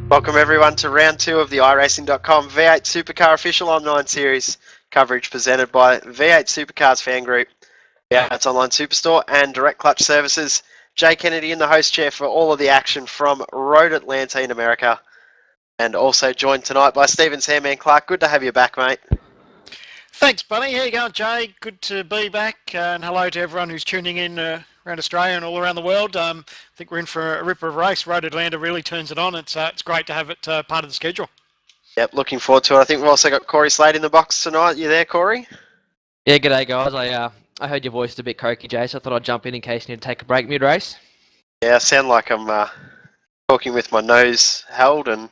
Welcome everyone to round 2 of the iRacing.com V8 Supercar Official Online Series coverage presented by V8 Supercars Fan Group, V8's online superstore and Direct Clutch Services. Jay Kennedy in the host chair for all of the action from Road Atlanta in America, and also joined tonight by Stephen Sandman Clark. Good to have you back, mate. Thanks, buddy. How you going, Jay? Good to be back, and hello to everyone who's tuning in around Australia and all around the world. I think we're in for a ripper of a race. Road Atlanta really turns it on. It's great to have it part of the schedule. Yep, looking forward to it. I think we've also got Corey Slade in the box tonight. You there, Corey? Yeah, g'day guys. I heard your voice a bit croaky, Jay, so I thought I'd jump in case you need to take a break mid-race. Yeah, I sound like I'm talking with my nose held and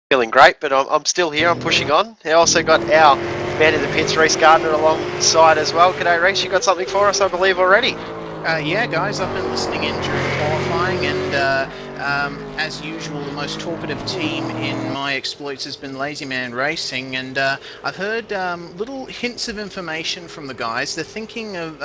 feeling great, but I'm still here. I'm pushing on. I also got our man in the pits, Reece Gardner, alongside as well. G'day, Reece. You got something for us, I believe, already? Yeah, guys, I've been listening in during qualifying, and as usual, the most talkative team in my exploits has been Lazy Man Racing, and I've heard little hints of information from the guys. They're thinking of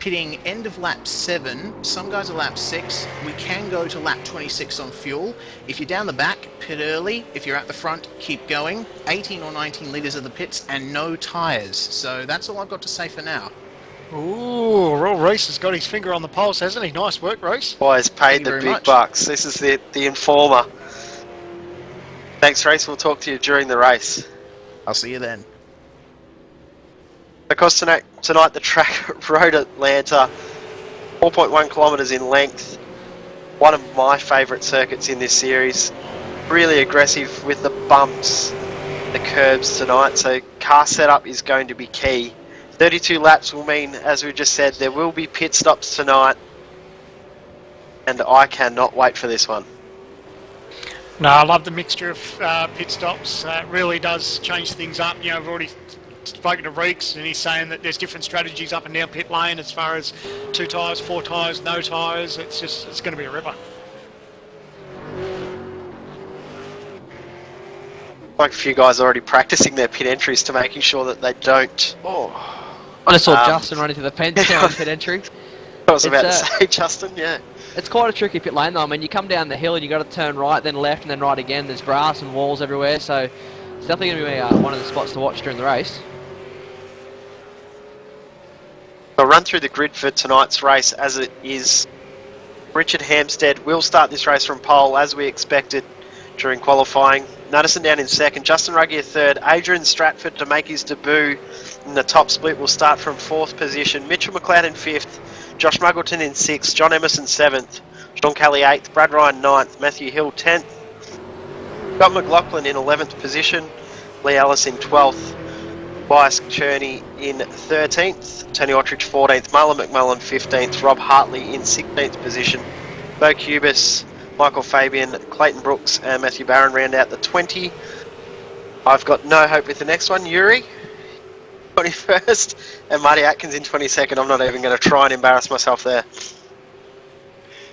pitting end of lap 7. Some guys are lap 6. We can go to lap 26 on fuel. If you're down the back, pit early. If you're at the front, keep going. 18 or 19 litres of the pits and no tyres. So that's all I've got to say for now. Ooh, Royal Reece has got his finger on the pulse, hasn't he? Nice work, Reece. Boys paid the big bucks. This is the informer. Thanks, Reece. We'll talk to you during the race. I'll see you then. Of course, tonight the track, Road Atlanta, 4.1 kilometres in length. One of my favourite circuits in this series. Really aggressive with the bumps, the curbs tonight. So car setup is going to be key. 32 laps will mean, as we just said, there will be pit stops tonight, and I cannot wait for this one. No, I love the mixture of pit stops. It really does change things up. You know, I've already spoken to Reeks, and he's saying that there's different strategies up and down pit lane as far as 2 tyres, 4 tyres, no tyres. It's going to be a ripper. Like a few guys already practicing their pit entries to making sure that they don't. I just saw Justin running to the fence down pit entry. I was about to say, Justin, yeah. It's quite a tricky pit lane though. I mean, you come down the hill and you got to turn right, then left, and then right again. There's grass and walls everywhere, so it's definitely going to be one of the spots to watch during the race. I'll run through the grid for tonight's race as it is. Richard Hampstead will start this race from pole as we expected during qualifying. Nuttison down in second, Justin Ruggier third, Adrian Stratford to make his debut in the top split will start from 4th position, Mitchell McLeod in 5th, Josh Muggleton in 6th, John Emerson 7th, Sean Kelly 8th, Brad Ryan 9th, Matthew Hill 10th, Scott McLaughlin in 11th position, Lee Ellis in 12th, Bias Cherney in 13th, Tony Ottridge 14th, Marlon McMullen 15th, Rob Hartley in 16th position, Bo Cubis, Michael Fabian, Clayton Brooks and Matthew Barron round out the 20. I've got no hope with the next one. Yuri, 21st, and Marty Atkins in 22nd. I'm not even going to try and embarrass myself there.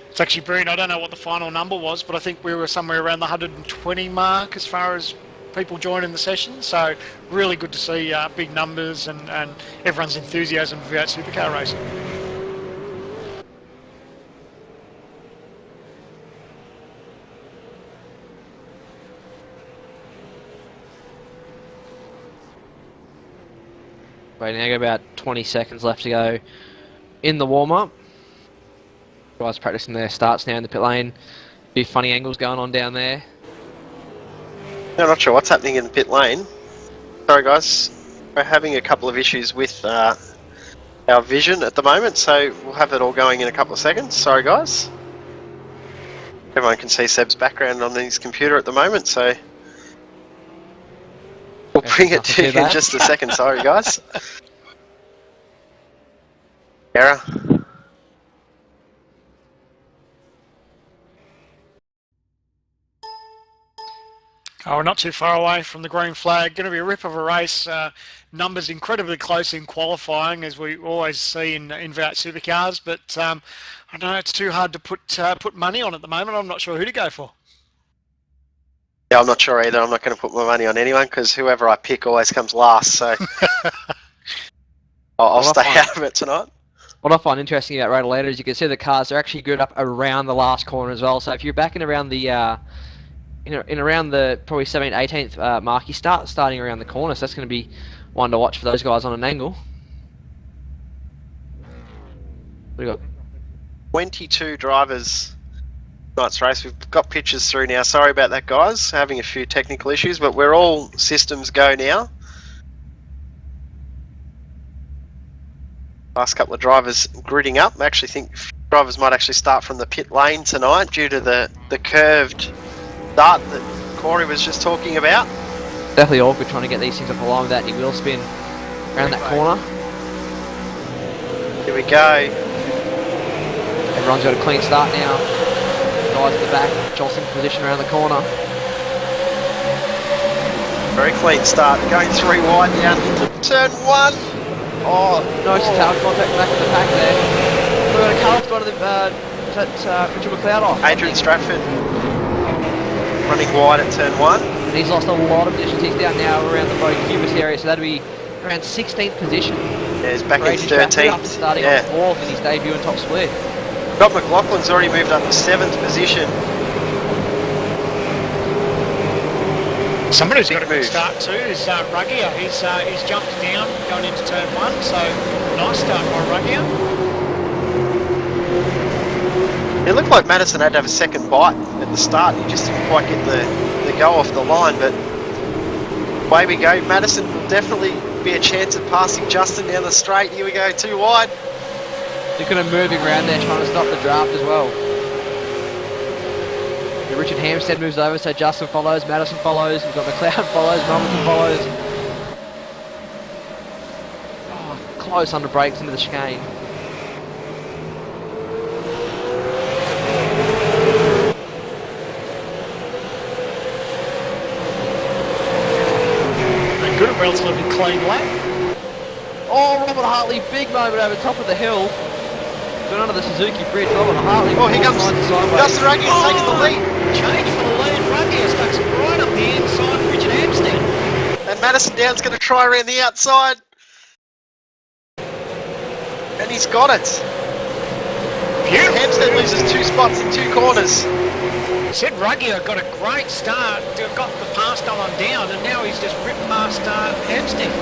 It's actually brilliant. I don't know what the final number was, but I think we were somewhere around the 120 mark as far as people joining the session. So really good to see big numbers and everyone's enthusiasm for V8 Supercar racing. Right now, got about 20 seconds left to go in the warm-up. Guys practicing their starts now in the pit lane. A few funny angles going on down there. I'm not sure what's happening in the pit lane. Sorry guys, we're having a couple of issues with our vision at the moment, so we'll have it all going in a couple of seconds. Sorry guys. Everyone can see Seb's background on his computer at the moment, so we'll bring it to you in just a second. Sorry guys. Error. Oh, we're not too far away from the green flag. Going to be a rip of a race. Numbers incredibly close in qualifying, as we always see in V8 Supercars. But I don't know, it's too hard to put money on at the moment. I'm not sure who to go for. Yeah, I'm not sure either. I'm not going to put my money on anyone because whoever I pick always comes last. So I'll stay out of it tonight. What I find interesting about Raider Leader is you can see the cars are actually good up around the last corner as well. So if you're backing around the in around the probably 17th, 18th mark, you starting around the corner. So that's going to be one to watch for those guys on an angle. What do you got? 22 drivers tonight's race. We've got pictures through now. Sorry about that, guys. Having a few technical issues, but we're all systems go now. Last couple of drivers gridding up. I actually think drivers might actually start from the pit lane tonight due to the curved start that Corey was just talking about. Definitely awkward trying to get these things off the line without any wheel spin around that corner. Here we go. Everyone's got a clean start now. Guys at the back, jostling position around the corner. Very clean start. Going 3 wide down into turn 1. Oh, no tail contact back in the pack there. We've got a car that's gone to Richard McLeod off. Adrian Stratford running wide at turn 1. And he's lost a lot of positions. He's down now around the Bo Cubis area, so that'll be around 16th position. Yeah, he's back in Adrian 13th. After starting on 4th in his debut in top split. Scott McLaughlin's already moved up to 7th position. Someone who's got a good move. start too is Ruggier. He's jumped down going into turn 1, so nice start by Ruggier. It looked like Madison had to have a second bite at the start. He just didn't quite get the go off the line, but away we go. Madison will definitely be a chance of passing Justin down the straight. Here we go, 2 wide. They're kind of moving around there trying to stop the draft as well. Richard Hampstead moves over, so Justin follows, Madison follows, we've got McLeod follows, Robinson follows. Oh, close under brakes into the chicane. A good, relatively clean lap. Oh, Robert Hartley, big moment over top of the hill. Going under the Suzuki bridge, Robert Hartley. Oh, here comes Justin Ruggier taking the lead. Change for the lead. Ruggier stuck right up the inside of Richard Hampstead. And Madison Down's going to try around the outside. And he's got it. Beautiful. Hampstead loses 2 spots in 2 corners. Said Ruggier got a great start, got the pass done on down, and now he's just ripped past Hampstead.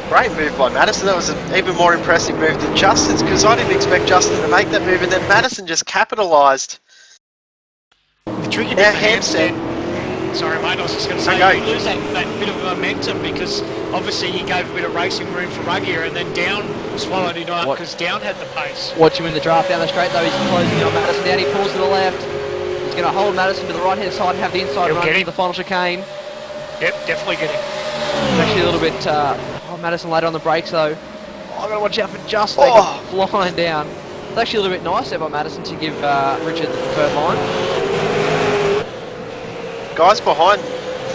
Great move by Madison. That was an even more impressive move than Justin's, because I didn't expect Justin to make that move, and then Madison just capitalised. The tricky bit Now for Hampstead. Sorry mate, I was just going to say, you lose that bit of momentum because obviously you gave a bit of racing room for Ruggier, and then Down swallowed it up because Down had the pace. Watch him in the draft down the straight though, he's closing in on Madison down, he pulls to the left. He's going to hold Madison to the right hand side and have the inside run into the final chicane. Yep, definitely get him. It's actually a little bit, Madison later on the brakes though. Oh, I've got to watch out for Just, they go flying down. It's actually a little bit nice there by Madison to give Richard the preferred line. Guys behind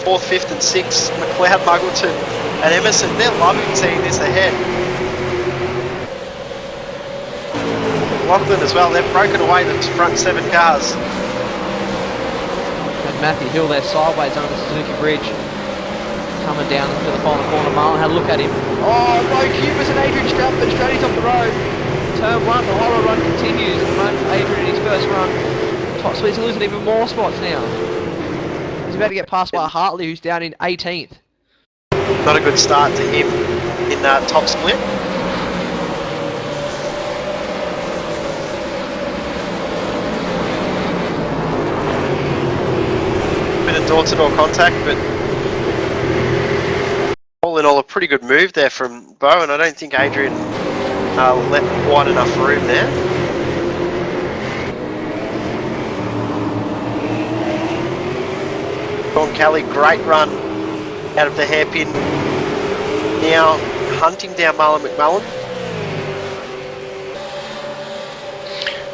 4th, 5th and 6th, McLeod, Muggleton and Emerson, they're loving seeing this ahead. Lachlan as well, they've broken away the front 7 cars. And Matthew Hill there sideways under the Suzuki bridge. Coming down to the final corner, Marlon had a look at him. Oh, Bo Cubis and Adrian Stratford, Stratty's off the road. Turn 1, the horror run continues at the moment for Adrian in his first run. Top speed's losing even more spots now. He's about to get passed by Hartley, who's down in 18th. Not a good start to him in top split. Bit of door-to-door contact, but all in all a pretty good move there from Bo, and I don't think Adrian left quite enough room there. Sean Kelly, great run out of the hairpin. Now hunting down Marlon McMullen.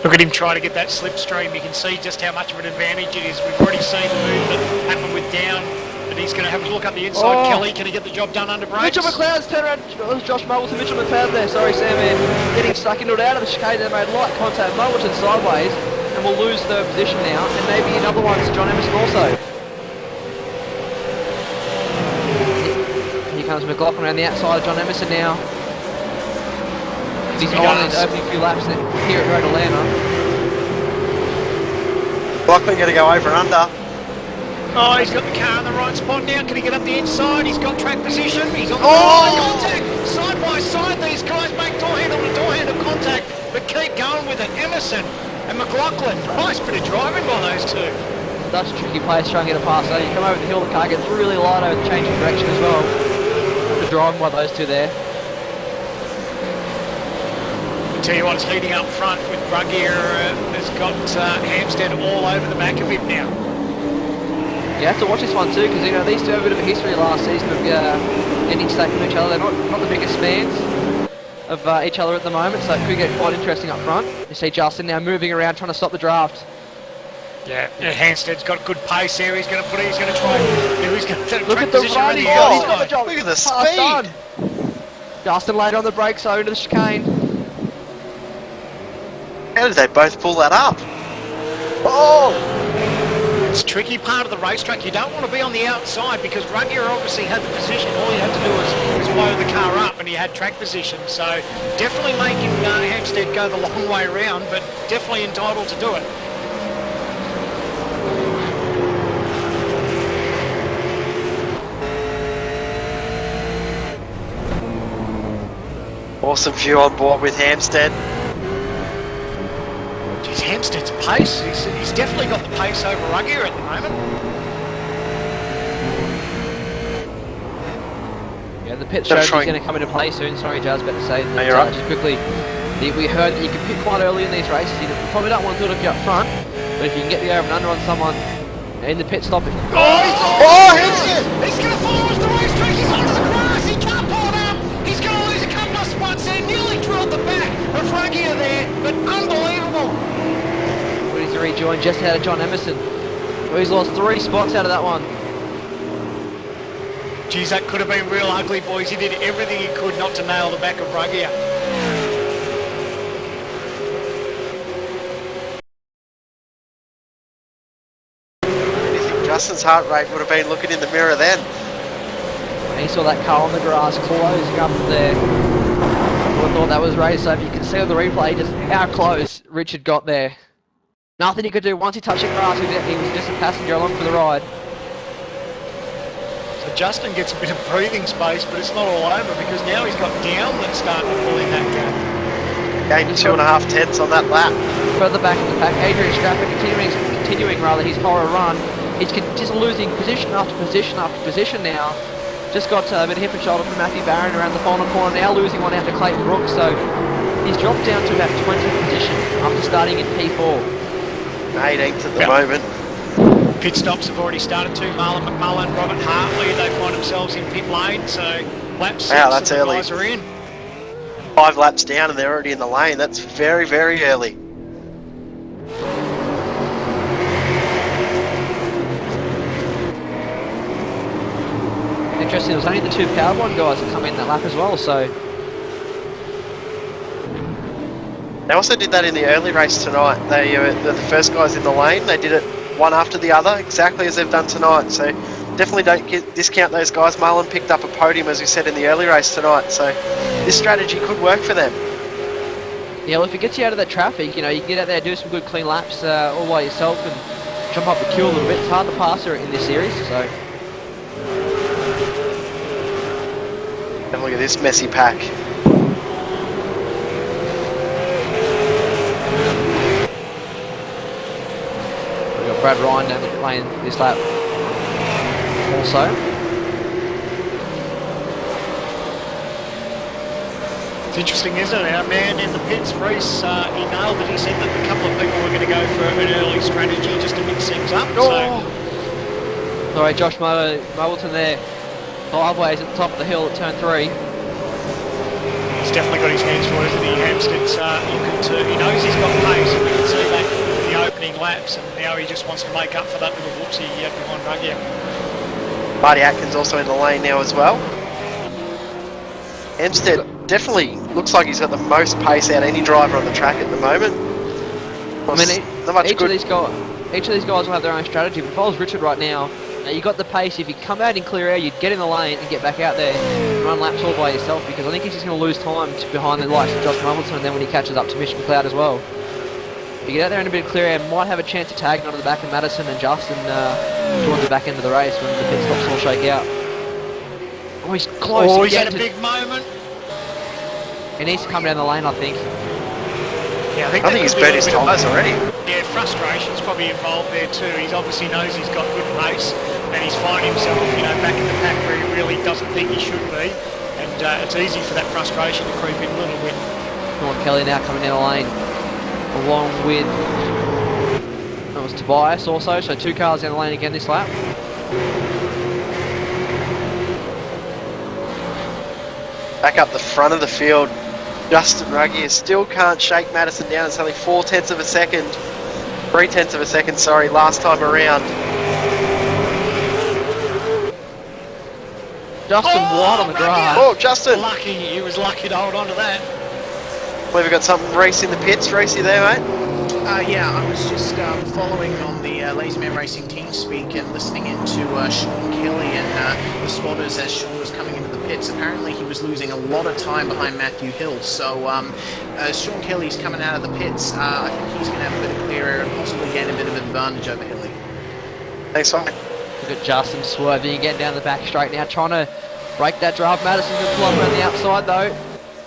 Look at him try to get that slipstream. You can see just how much of an advantage it is. We've already seen the move that happened with Down but he's going to have a look up the inside. Oh. Kelly, can he get the job done under brakes? Mitchell McLeod's turned around. Oh, Josh Muggleton, Mitchell McLeod there. Sorry, Sam. Getting stuck into it out of the chicane. They made light contact. Muggleton sideways, and will lose third position now. And maybe another one to John Emerson also. Here comes McLaughlin around the outside of John Emerson now. He's on his opening few laps here at Road Atlanta. Lachlan going to go over and under. Oh, he's got the car in the right spot now. Can he get up the inside? He's got track position. He's on the line contact. Side by side, these guys make door handle to door handle contact, but keep going with it. Emerson and McLaughlin. Nice bit of driving by those two. That's a tricky place trying to get a pass. So you come over the hill, the car gets really light over the change of direction as well. The driving by those two there. Tell you what, it's heating up front with Ruggier has got Hampstead all over the back of him now. You have to watch this one too, because you know these two have a bit of a history last season of getting stuck with each other. They're not the biggest fans of each other at the moment, so it could get quite interesting up front. You see Justin now moving around trying to stop the draft. Yeah, Hampstead's got good pace there. He's going to try. He's going to Look at the run. He's got the job. Look at the Pass speed. done. Justin laid on the brakes, so into the chicane. How did they both pull that up? Oh! It's a tricky part of the racetrack. You don't want to be on the outside because Ruggier obviously had the position. All he had to do was blow the car up and he had track position. So definitely making Hampstead go the long way around, but definitely entitled to do it. Awesome view on board with Hampstead. Geez, Hampstead's pace. He's definitely got the pace over Ruggier at the moment. Yeah, the pit strategy is going to come into play soon. Sorry, Jazz, about to say. No, you're right. Just quickly, we heard that you can pit quite early in these races. You probably don't want to do it if you're up front, but if you can get the over and under on someone in the pit stop. Hampstead! He's going to follow us the racetrack. He's onto the grass. He can't pull it up. He's going to lose a couple of spots there. Nearly drilled the back of Ruggier there, but unbelievable. To rejoin just out of John Emerson. Well, he's lost 3 spots out of that one. Geez, that could have been real ugly, boys. He did everything he could not to nail the back of Ruggier. You think Justin's heart rate would have been looking in the mirror then? He saw that car on the grass closing up there. I thought that was race, so if you can see on the replay just how close Richard got there. Nothing he could do once he touched the grass, he was just a passenger along for the ride. So Justin gets a bit of breathing space, but it's not all over because now he's got Down that's starting to pull in that gap. Gained 2.5 tenths on that lap. Further back in the pack, Adrian Strapper continuing his horror run. He's just losing position after position after position now. Just got a bit of hip and shoulder from Matthew Barron around the final corner, now losing one out to Clayton Brooks, so he's dropped down to about 20th position after starting in P4. 18th at the moment. Pit stops have already started too. Marlon McMullen, Robert Hartley, they find themselves in pit lane, so laps 6 that's the early. guys are in. 5 laps down and they're already in the lane. That's very, very early. Interesting, it was only the 2 Powerbond guys that come in that lap as well, so... They also did that in the early race tonight. They're the first guys in the lane. They did it one after the other, exactly as they've done tonight. So definitely don't discount those guys. Marlon picked up a podium, as we said, in the early race tonight. So this strategy could work for them. Yeah, well, if it gets you out of that traffic, you know, you can get out there, do some good clean laps all by yourself and jump up the queue a little bit. It's hard to pass her in this series, so... And look at this messy pack. Brad Ryan down the pit lane this lap also. It's interesting, isn't it? Our man in the pits, Reese, he nailed it. He said that a couple of people were going to go for an early strategy just to mix things up. Sorry, Josh Moulton there, sideways at the top of the hill at turn 3. He's definitely got his hands full, isn't he? Hampstead's looking to, he knows he's got pace, and we can see that in the opening laps, and now he just wants to make up for that little whoopsie he had behind Ruggier. Marty Atkins also in the lane now as well. Hempstead definitely looks like he's got the most pace out of any driver on the track at the moment. I mean, Not much each good. of these guys will have their own strategy. But if I was Richard right now, you got the pace. If you come out in clear air, you'd get in the lane and get back out there and run laps all by yourself, because I think he's just going to lose time behind the likes of Josh Mumbleton, and then when he catches up to Mitch McLeod as well. If you get out there in a bit of clear air, might have a chance of tagging onto the back of Madison and Justin towards the back end of the race when the pit stops all shake out. Oh, he's close. Oh, he's had a big moment. He needs to come down the lane, I think. Yeah, I think he's burnt his tyres already. Yeah, frustration's probably involved there too. He obviously knows he's got good pace, and he's finding himself, back in the pack where he really doesn't think he should be. And it's easy for that frustration to creep in a little bit. Sean Kelly now coming down the lane, along with that was Tobias also. So 2 cars down the lane again this lap. Back up the front of the field, Justin Ruggier still can't shake Madison down. It's only 0.4 of a second. 0.3 of a second, sorry, last time around. Justin wide on the grass. Oh, Justin! He was lucky to hold on to that. We've got something, Reese in the pits. Reese, you there, mate? Yeah, I was just following on the Lazy Man Racing team speak and listening into Sean Kelly and the spotters as Sean was coming into the pits. Apparently he was losing a lot of time behind Matthew Hill, so as Sean Kelly's coming out of the pits, I think he's going to have a bit of clear air and possibly gain a bit of advantage over Hilly. Thanks, mate. Look at Justin swerving again down the back straight now, trying to break that draft. Madison's going to pull up around the outside though.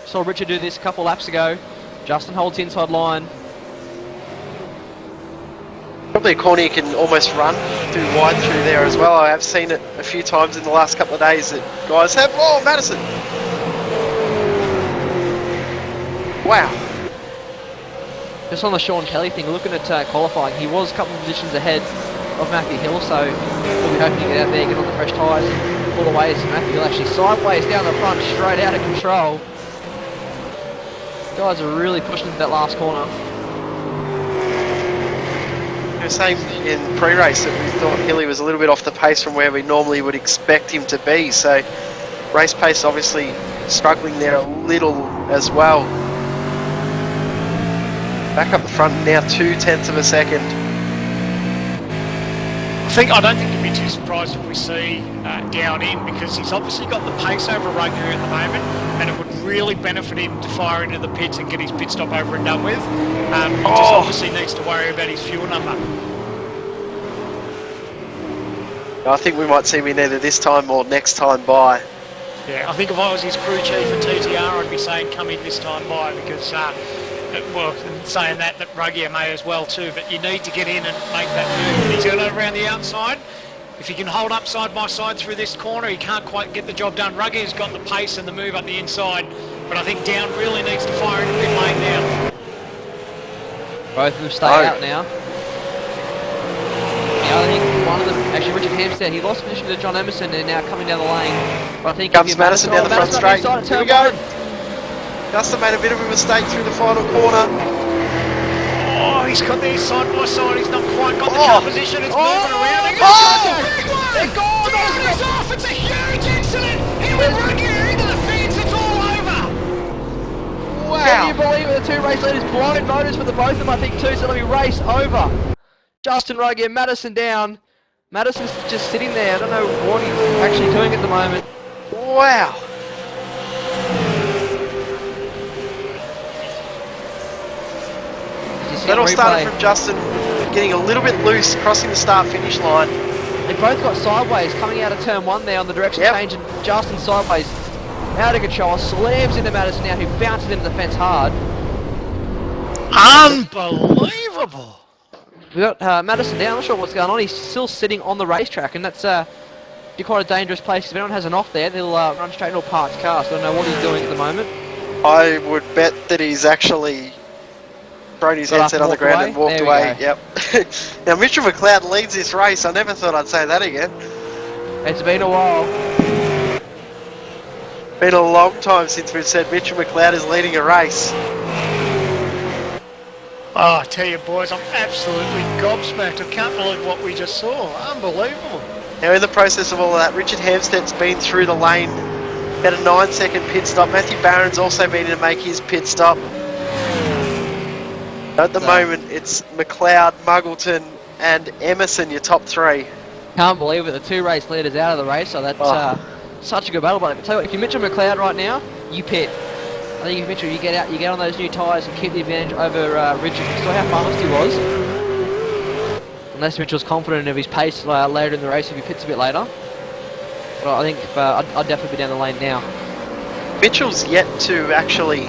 Saw Richard do this a couple laps ago. Justin holds the inside line. Probably a corner you can almost run through wide through there as well. I have seen it a few times in the last couple of days that guys have. Oh, Madison! Wow. Just on the Sean Kelly thing, looking at qualifying, he was a couple of positions ahead of Matthew Hill, so we'll be hoping to get out there, get on the fresh tyres, all the way as Matthew Hill actually sideways down the front, straight out of control. Guys are really pushing into that last corner. We were saying in pre-race that we thought Hilly was a little bit off the pace from where we normally would expect him to be, so race pace obviously struggling there a little as well. Back up the front now, 0.2 of a second. I don't think you'd be too surprised if we see down in, because he's obviously got the pace over Ruggier at the moment, and it would really benefit him to fire into the pits and get his pit stop over and done with. He just obviously needs to worry about his fuel number. I think we might see him in either this time or next time by. Yeah, I think if I was his crew chief at TTR, I'd be saying come in this time by, because well, saying that Ruggier may as well too, but you need to get in and make that move. He's going to around the outside. If he can hold up side by side through this corner, he can't quite get the job done. Ruggier's got the pace and the move up the inside, but I think Down really needs to fire into pit lane now. Both of them stay out now. Yeah, I think one of them, actually Richard Hampstead, he lost position to John Emerson and now coming down the lane. But I think comes Madison down the front straight. Here we go. Justin made a bit of a mistake through the final corner. Oh, he's got these side by side. He's not quite got the car position. It's moving around. They're gone! Down is off. It's a huge incident. Him and Ruggier into the fence. It's all over. Wow. Can you believe it? The two race leaders blinded motors for the both of them, I think, too. So it'll be race over. Justin Ruggier, Madison down. Madison's just sitting there. I don't know what he's actually doing at the moment. Wow. That all started from Justin getting a little bit loose, crossing the start-finish line. They both got sideways coming out of turn one there on the direction change, and Justin sideways out of control, slams into Madison now, who bounces into the fence hard. Unbelievable! We got Madison down. I'm not sure what's going on. He's still sitting on the racetrack, and that's quite a dangerous place. Because if anyone has an off there, they'll run straight into a parked car. So I don't know what he's doing at the moment. I would bet that he's actually thrown his headset on the ground and walked away. Yep. Now Mitchell McLeod leads this race. I never thought I'd say that again. It's been a while. Been a long time since we've said Mitchell McLeod is leading a race. Oh, I tell you boys, I'm absolutely gobsmacked. I can't believe what we just saw. Unbelievable. Now in the process of all of that, Richard Hampstead's been through the lane, had a 9-second pit stop. Matthew Barron's also been in to make his pit stop. At the moment, it's McLeod, Muggleton and Emerson, your top three. Can't believe it, the 2 race leaders out of the race, so that's such a good battle. But I tell you what, if you're Mitchell McLeod right now, you pit. I think if Mitchell, you get out, you get on those new tyres and keep the advantage over Richard. You saw how fast he was. Unless Mitchell's confident of his pace later in the race if he pits a bit later. But I think I'd definitely be down the lane now. Mitchell's yet to actually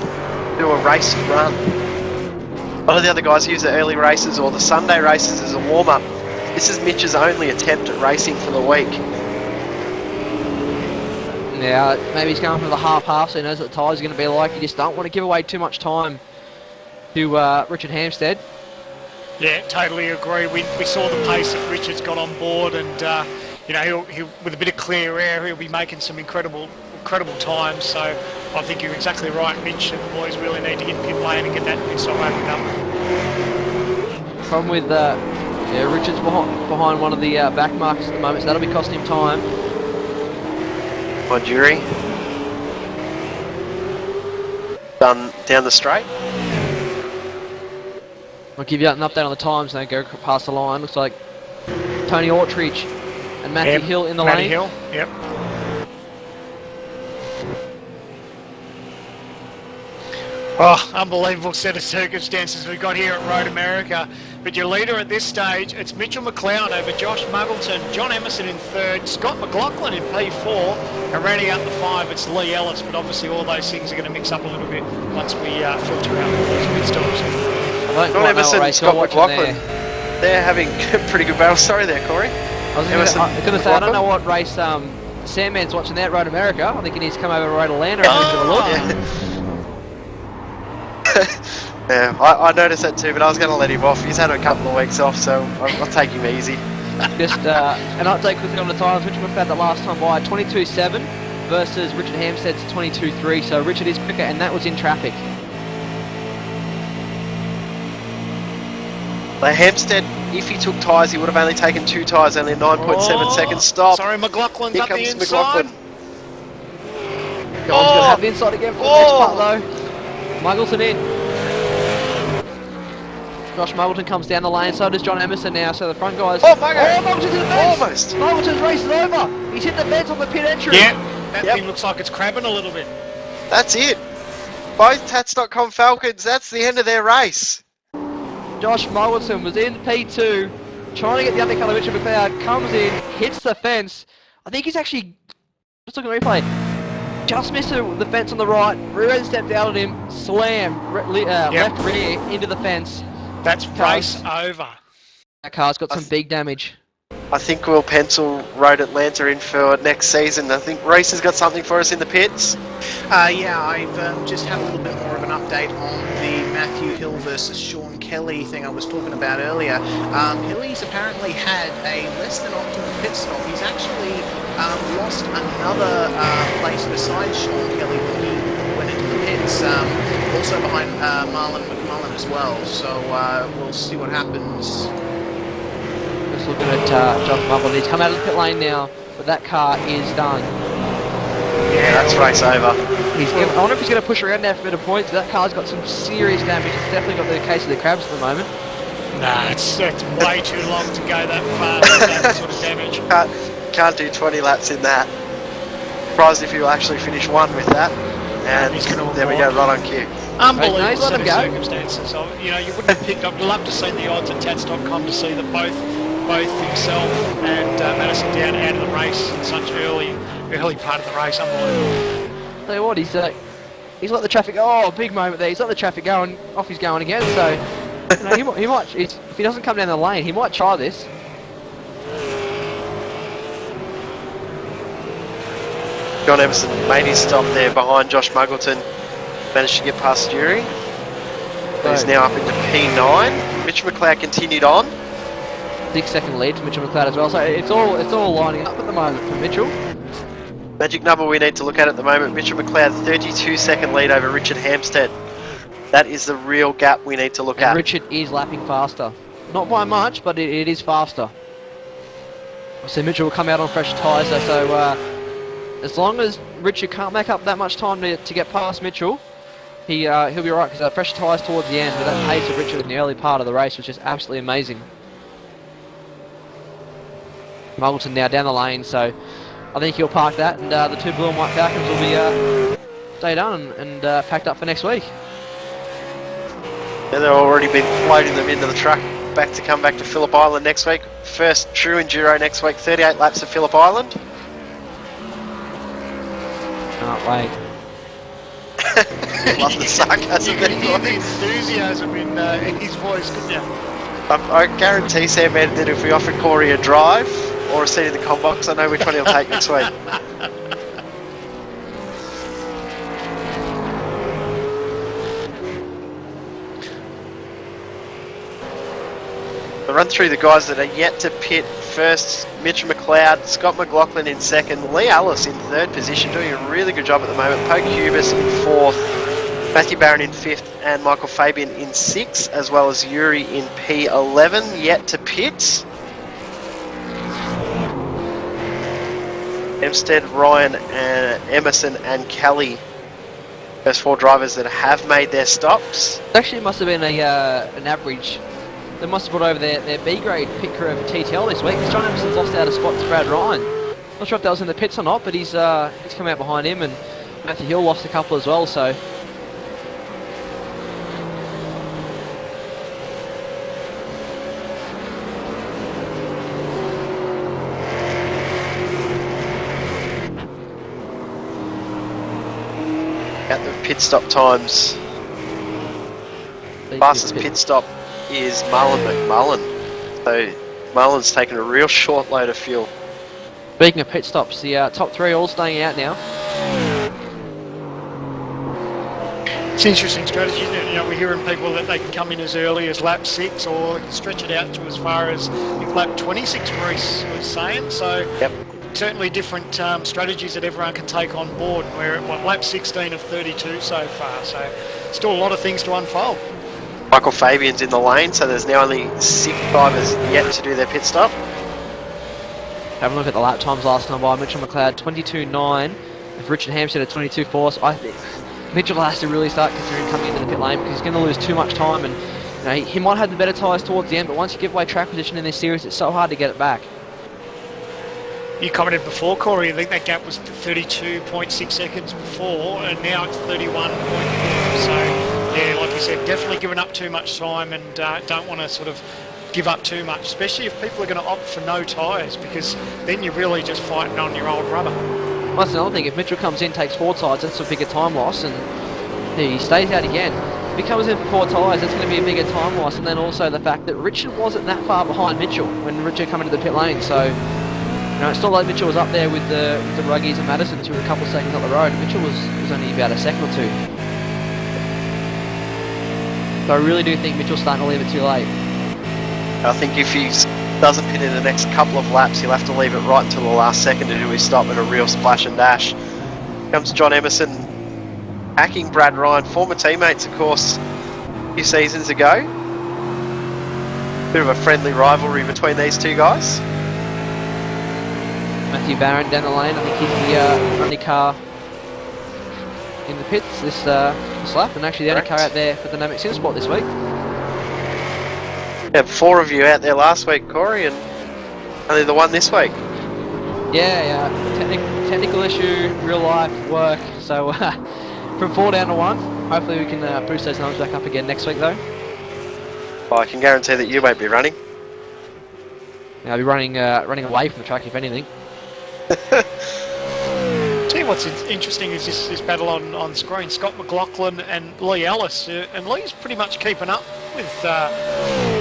do a race run. A lot of the other guys use the early races or the Sunday races as a warm-up. This is Mitch's only attempt at racing for the week. Yeah, maybe he's going for the half-half so he knows what the tyres are going to be like. You just don't want to give away too much time to Richard Hampstead. Yeah, totally agree. We saw the pace that Richard's got on board, and you know, he'll with a bit of clear air, he'll be making some incredible times. So I think you're exactly right. Mitch and the boys really need to get pit lane and get that pit stop opened up. Problem with Richard's behind one of the back markers at the moment, so that'll be costing him time. My jury. Done down the straight. I'll give you an update on the times and then go past the line. Looks like Tony Ortridge and Matthew Hill in the lane. Hill, yep. Oh, unbelievable set of circumstances we've got here at Road America. But your leader at this stage, it's Mitchell McLeod over Josh Muggleton, John Emerson in third, Scott McLaughlin in P4, and rounding out the 5, it's Lee Ellis. But obviously all those things are going to mix up a little bit once we filter out those pit stops. John Emerson and Scott McLaughlin, they're having a pretty good battle. Sorry there, Corey. I was going to say, I don't know what race Sandman's watching there at Road America. I think he needs to come over to Road Atlanta and have a look. Yeah, I noticed that too, but I was going to let him off. He's had a couple of weeks off, so I'll take him easy. Just an update quickly on the times. Richard McLeod that last time by 22.7 versus Richard Hampstead's 22.3, so Richard is quicker, and that was in traffic. Like Hampstead, if he took tyres, he would have only taken 2 tyres, only a 9.7 second stop. Sorry, McLaughlin's Here up the comes inside. McLaughlin. He's going to have the inside again for the next part though. Muggleton in. Josh Muggleton comes down the lane, so does John Emerson now, so the front guys... Oh, Muggleton! Muggleton's in the fence! Almost! Muggleton's race is over! He's hit the fence on the pit entry! Yeah, that thing looks like it's crabbing a little bit. That's it. Both Tats.com Falcons, that's the end of their race. Josh Muggleton was in P2, trying to get the undercut of Richard McLeod, comes in, hits the fence. I think he's actually, just looking at the replay, just missed the fence on the right, rear end stepped out at him, slammed left rear into the fence. That's race over. That car's got some big damage. I think we'll pencil Road Atlanta in for next season. I think Reese has got something for us in the pits. Yeah, I've just had a little bit more of an update on the Matthew Hill versus Sean Kelly thing I was talking about earlier. Hilly's apparently had a less than optimal pit stop. He's actually lost another place besides Sean Kelly when he went into the pits, also behind Marlon McMullen as well. So we'll see what happens. Just looking at Josh Muggleton. He's come out of the pit lane now, but that car is done. Yeah, that's race over. I wonder if he's going to push around now for a bit of points. That car's got some serious damage. It's definitely got the case of the crabs at the moment. Nah, it's way too long to go that far with that sort of damage. Can't do 20 laps in that. Surprised if he'll actually finish one with that. And there we go, right on cue. Unbelievable set of circumstances. So, you know, you wouldn't have picked up. You'd love to see the odds at Tats.com to see that both himself and Madison down out of the race in such early part of the race. Unbelievable. Tell you what, he's let the traffic. Oh, big moment there. He's let the traffic go and off he's going again. So, you know, he might. If he doesn't come down the lane, he might try this. John Emerson made his stop there behind Josh Muggleton. Managed to get past Jury. He's now up into P9. Mitch McLeod continued on. 6-second lead to Mitchell McLeod as well. So it's all lining up at the moment for Mitchell. Magic number we need to look at the moment. Mitchell McLeod 32-second lead over Richard Hampstead. That is the real gap we need to look at. Richard is lapping faster. Not by much, but it is faster. So Mitchell will come out on fresh tyres though, so as long as Richard can't make up that much time to get past Mitchell, he'll be right, because fresh tyres towards the end, but that pace of Richard in the early part of the race was just absolutely amazing. Muggleton now down the lane, so I think he'll park that, and the two blue and white Falcons will be stay done and packed up for next week. Yeah, they've already been floating them into the truck back to come back to Phillip Island next week. First true enduro next week, 38 laps of Phillip Island. Can't wait. Love the sarcasm. You can hear the enthusiasm in his voice, couldn't you? I guarantee Sam man that if we offered Corey a drive or a seat in the com box, I know which one he'll take next week. I'll run through the guys that are yet to pit. First, Mitchell McLeod, Scott McLaughlin in second, Lee Ellis in third position, doing a really good job at the moment. Poke Hubis in fourth, Matthew Barron in fifth, and Michael Fabian in sixth, as well as Yuri in P11, yet to pit. Hempstead, Ryan, and Emerson and Kelly, first four drivers that have made their stops. Actually, it must have been an average. They must have brought over their B-grade pit crew over TTL this week, because John Emerson's lost out a spot to Brad Ryan. Not sure if that was in the pits or not, but he's come out behind him, and Matthew Hill lost a couple as well, so... At the pit stop times, fastest pit stop is Marlon McMullen. So Marlon's taken a real short load of fuel. Speaking of pit stops, the top three all staying out now. It's an interesting strategy, isn't it? You know, we're hearing people that they can come in as early as lap 6 or stretch it out to as far as lap 26, Maurice was saying. So yep. Certainly different strategies that everyone can take on board. We're at lap 16 of 32 so far, so still a lot of things to unfold. Michael Fabian's in the lane, so there's now only 6 drivers yet to do their pit stop. Have a look at the lap times last time by Mitchell McLeod, 22.9, with Richard Hampstead at 22.4, so I think Mitchell has to really start considering coming into the pit lane, because he's going to lose too much time, and you know, he might have the better tyres towards the end, but once you give away track position in this series, it's so hard to get it back. You commented before, Corey, I think that gap was 32.6 seconds before, and now it's 31.4, so yeah, like you said, definitely giving up too much time, and don't want to sort of give up too much, especially if people are going to opt for no tyres, because then you're really just fighting on your old rubber. Well, that's another thing, if Mitchell comes in, takes 4 tyres, that's a bigger time loss, and he stays out again. If he comes in for 4 tyres, that's going to be a bigger time loss, and then also the fact that Richard wasn't that far behind Mitchell when Richard came into the pit lane, so you know, it's not like Mitchell was up there with the Ruggies and Madisons who were a couple of seconds up the road. Mitchell was only about a second or two. So I really do think Mitchell's starting to leave it too late. I think if he doesn't pit in the next couple of laps, he'll have to leave it right until the last second to do his stop in a real splash and dash. Comes John Emerson, hacking Brad Ryan, former teammates, of course, a few seasons ago. Bit of a friendly rivalry between these two guys. Matthew Barron down the lane, I think he's the only car in the pits this lap, and actually the only car out there for the Dynamic Sim Spot this week. We had 4 of you out there last week, Corey, and only the one this week. Yeah, technical issue, real life, work, so from 4 down to 1. Hopefully we can boost those numbers back up again next week though. Well, I can guarantee that you won't be running. Yeah, I'll be running away from the track if anything. Tell you what's interesting is this battle on screen. Scott McLaughlin and Lee Ellis, and Lee's pretty much keeping up with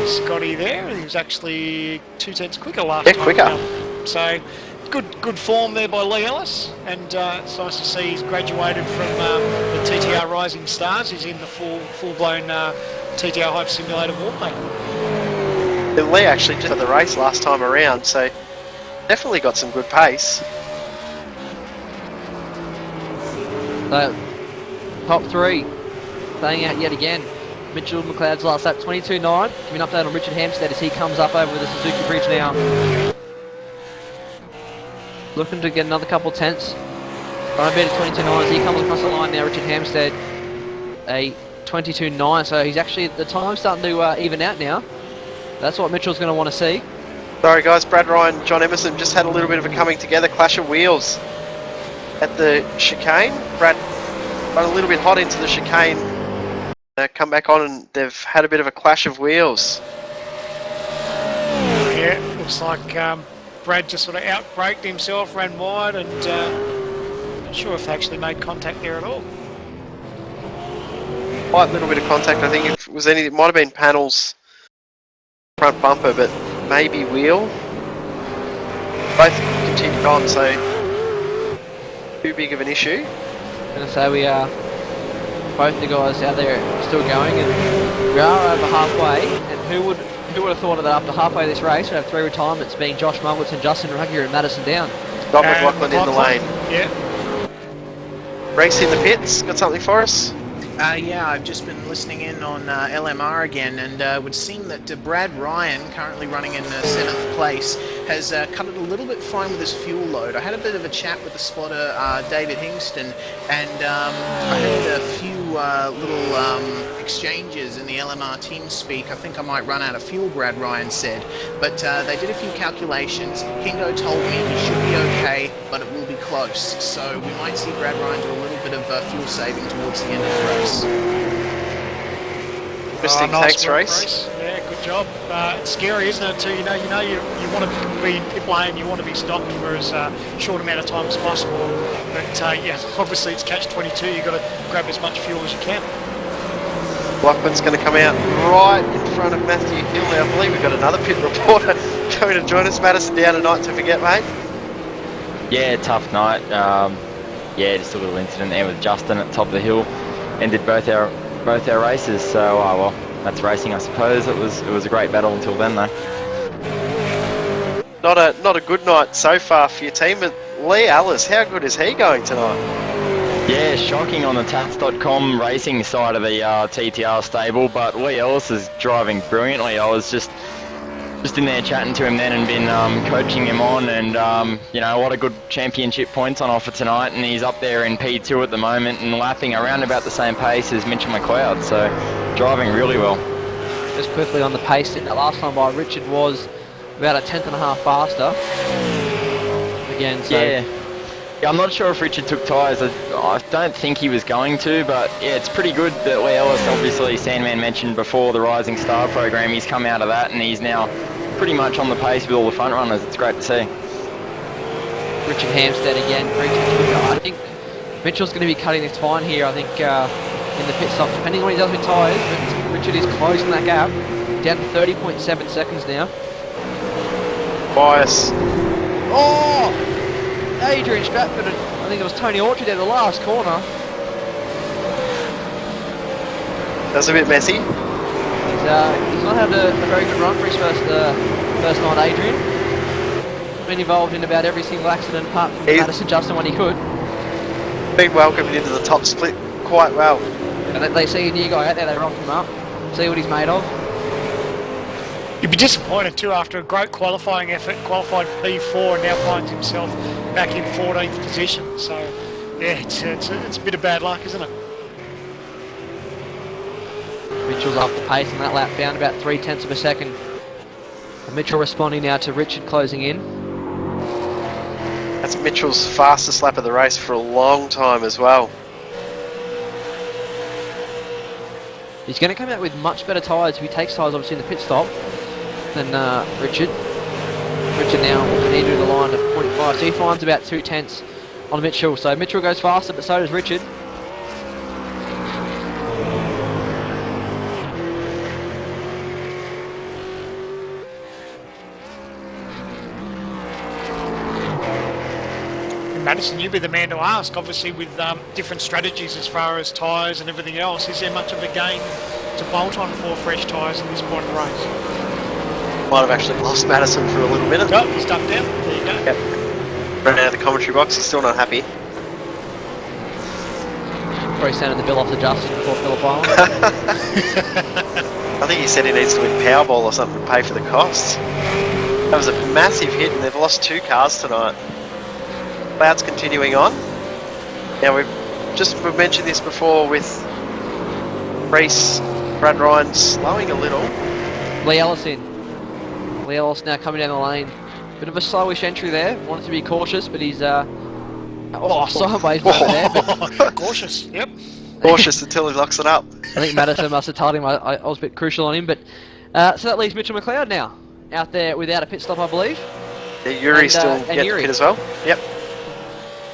Scotty there. He was actually 2 tenths quicker last time. Quicker. So good form there by Lee Ellis, and it's nice to see he's graduated from the TTR Rising Stars. He's in the full-blown TTR Hype Simulator Warplane. And Lee actually just had the race last time around, so definitely got some good pace. So, top 3 staying out yet again. Mitchell McLeod's last lap, 22.9. Giving an update on Richard Hampstead as he comes up over the Suzuki Bridge now. looking to get another couple tenths. Ryan beat at 22.9 as he comes across the line now. Richard Hampstead a 22.9, so he's actually, the time's starting to even out now. That's what Mitchell's going to want to see. Sorry guys, Brad Ryan, John Emerson just had a little bit of a coming together, clash of wheels at the chicane. Brad got a little bit hot into the chicane, come back on and they've had a bit of a clash of wheels. Yeah, looks like Brad just sort of out-braked himself, ran wide, and not sure if they actually made contact there at all. Quite a little bit of contact, I think if it was anything, it might have been panels, front bumper, but maybe wheel. Both continued on, so too big of an issue. I'm going to say we are, both the guys out there still going, and we are over halfway, and who would have thought that after halfway of this race we have 3 retirements, being Josh Mulbertson, Justin Ruggier and Madison Down. Scott McLaughlin in the lane. Yeah. Reese in the pits, got something for us? Yeah, I've just been listening in on LMR again, and it would seem that Brad Ryan, currently running in 7th place, has cut it a little bit fine with his fuel load. I had a bit of a chat with the spotter, David Hingston, and I had a few little exchanges in the LMR team speak. I think I might run out of fuel, Brad Ryan said, but they did a few calculations. Hingo told me he should be okay, but it will be close, so we might see Brad Ryan do a little bit of fuel saving towards the end of the race. Interesting, nice thanks, work, Reese. Yeah, good job. It's scary, isn't it, too? You want to be in pit lane, you want to be stopped for as short amount of time as possible. But yeah, obviously it's catch-22. You've got to grab as much fuel as you can. Lachlan's going to come out right in front of Matthew Hill. I believe we've got another pit reporter coming to join us. Madison Down tonight to forget, mate. Yeah, tough night. Yeah, just a little incident there with Justin at the top of the hill. Ended both our races. So well, that's racing, I suppose. It was a great battle until then, though. Not a good night so far for your team. But Lee Ellis, how good is he going tonight? Yeah, shocking on the Tats.com racing side of the TTR stable, but Lee Ellis is driving brilliantly. I was just in there chatting to him then and been coaching him on, and you know, a lot of good championship points on offer tonight, and he's up there in P2 at the moment and lapping around about the same pace as Mitchell McLeod, so driving really well. Just quickly on the pace, that last time by Richard was about a 1/10.5 faster. Again, so... Yeah, I'm not sure if Richard took tyres. I don't think he was going to, but yeah, it's pretty good that Lee Ellis, obviously Sandman mentioned before the Rising Star program, he's come out of that and he's now pretty much on the pace with all the front runners. It's great to see. Richard Hampstead again. I think Mitchell's going to be cutting this fine here, I think, in the pit stop, depending on what he does with tyres, but Richard is closing that gap, down to 30.7 seconds now. Bias. Oh! Adrian Stratford and I think it was Tony Orchard at the last corner. That's a bit messy. He's not had a very good run for his first night, Adrian. Been involved in about every single accident apart from Madison Justin when he could. Been welcomed into the top split quite well. And they see a new guy out there, they rock him up, see what he's made of. You'd be disappointed too after a great qualifying effort, qualified P4 and now finds himself back in 14th position. So yeah, it's a bit of bad luck, isn't it? Mitchell's up the pace on that lap, down about 0.3 of a second. And Mitchell responding now to Richard closing in. That's Mitchell's fastest lap of the race for a long time as well. He's going to come out with much better tyres if he takes tyres obviously in the pit stop than Richard. Richard now will need to do the line of 0.5, so he finds about 0.2 on Mitchell. So Mitchell goes faster, but so does Richard. Madison, you'd be the man to ask, obviously with different strategies as far as tyres and everything else. Is there much of a gain to bolt on 4 fresh tyres at this point in the race? Might have actually lost Madison for a little minute. Oh, he's ducked down. There you go. Yep. Ran out of the commentary box, he's still not happy. Probably sending the bill off to Justin before Phillip Island. I think he said he needs to win Powerball or something to pay for the costs. That was a massive hit and they've lost 2 cars tonight. Cloud's continuing on. Now we've mentioned this before with Reese, Brad Ryan slowing a little. Lee Ellis in. Lee Ellis now coming down the lane. Bit of a slowish entry there. Wanted to be cautious, but he's sideways over there. But Cautious, yep. Cautious until he locks it up. I think Madison must have told him I was a bit crucial on him. But so that leaves Mitchell McLeod now out there without a pit stop, I believe. Yeah, Yuri's still and getting Yuri. hit as well. Yep.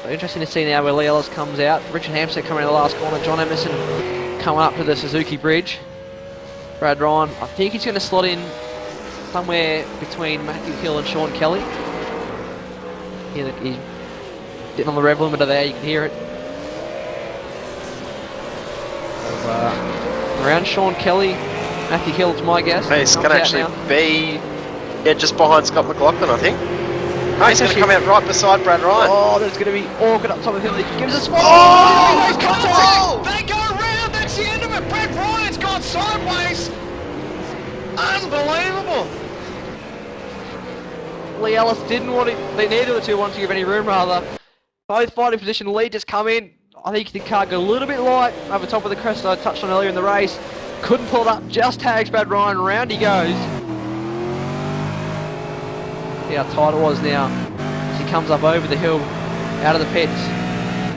So interesting to see now where Lee Ellis comes out. Richard Hampstead coming in the last corner. John Emerson coming up to the Suzuki Bridge. Brad Ryan, I think he's going to slot in somewhere between Matthew Hill and Sean Kelly. He's getting on the rev limiter there, you can hear it. So, around Sean Kelly, Matthew Hill's my guess. Hey, it's going to actually be just behind Scott McLaughlin, I think. No, he's going to come out right beside Brad Ryan. Oh, there's going to be Orchid up top of Hill. He gives a spot. Oh, Oh, contact! They go round, that's the end of it. Brad Ryan's gone sideways. Unbelievable. Lee Ellis didn't want it. Neither of the two wanted to give any room, rather. Both fighting position. Lee just come in. I think the car got a little bit light over top of the crest I touched on earlier in the race. Couldn't pull it up. Just tags Brad Ryan. Round he goes. See how tight it was now. As he comes up over the hill, out of the pits.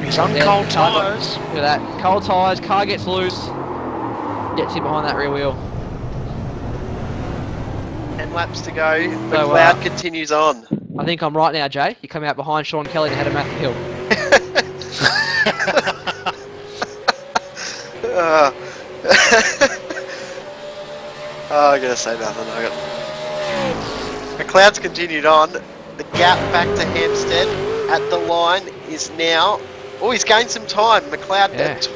He's on cold tyres. Look at that. Cold tyres. Car gets loose. Gets him behind that rear wheel. 10 laps to go. The So, cloud continues on. I think I'm right now, Jay. You come out behind Sean Kelly and head of Matthew Hill. I'm going to say nothing. The cloud's continued on. The gap back to Hampstead at the line is now... Oh, he's gained some time. McLeod at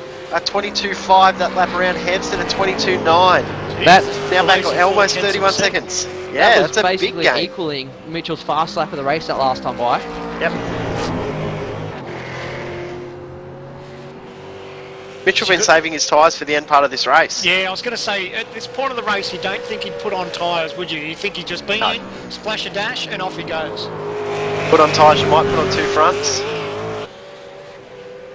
22.5 that lap around. Hampstead at 22.9. That's now back on almost 31 seconds. Yeah, that was that's a big basically game. equaling Mitchell's fast lap of the race that last time by. Yep. Mitchell been saving his tyres for the end part of this race. Yeah, I was going to say, at this point of the race, you don't think he'd put on tyres, would you? You think he'd just been in, splash a dash, and off he goes. Put on tyres, you might put on two fronts.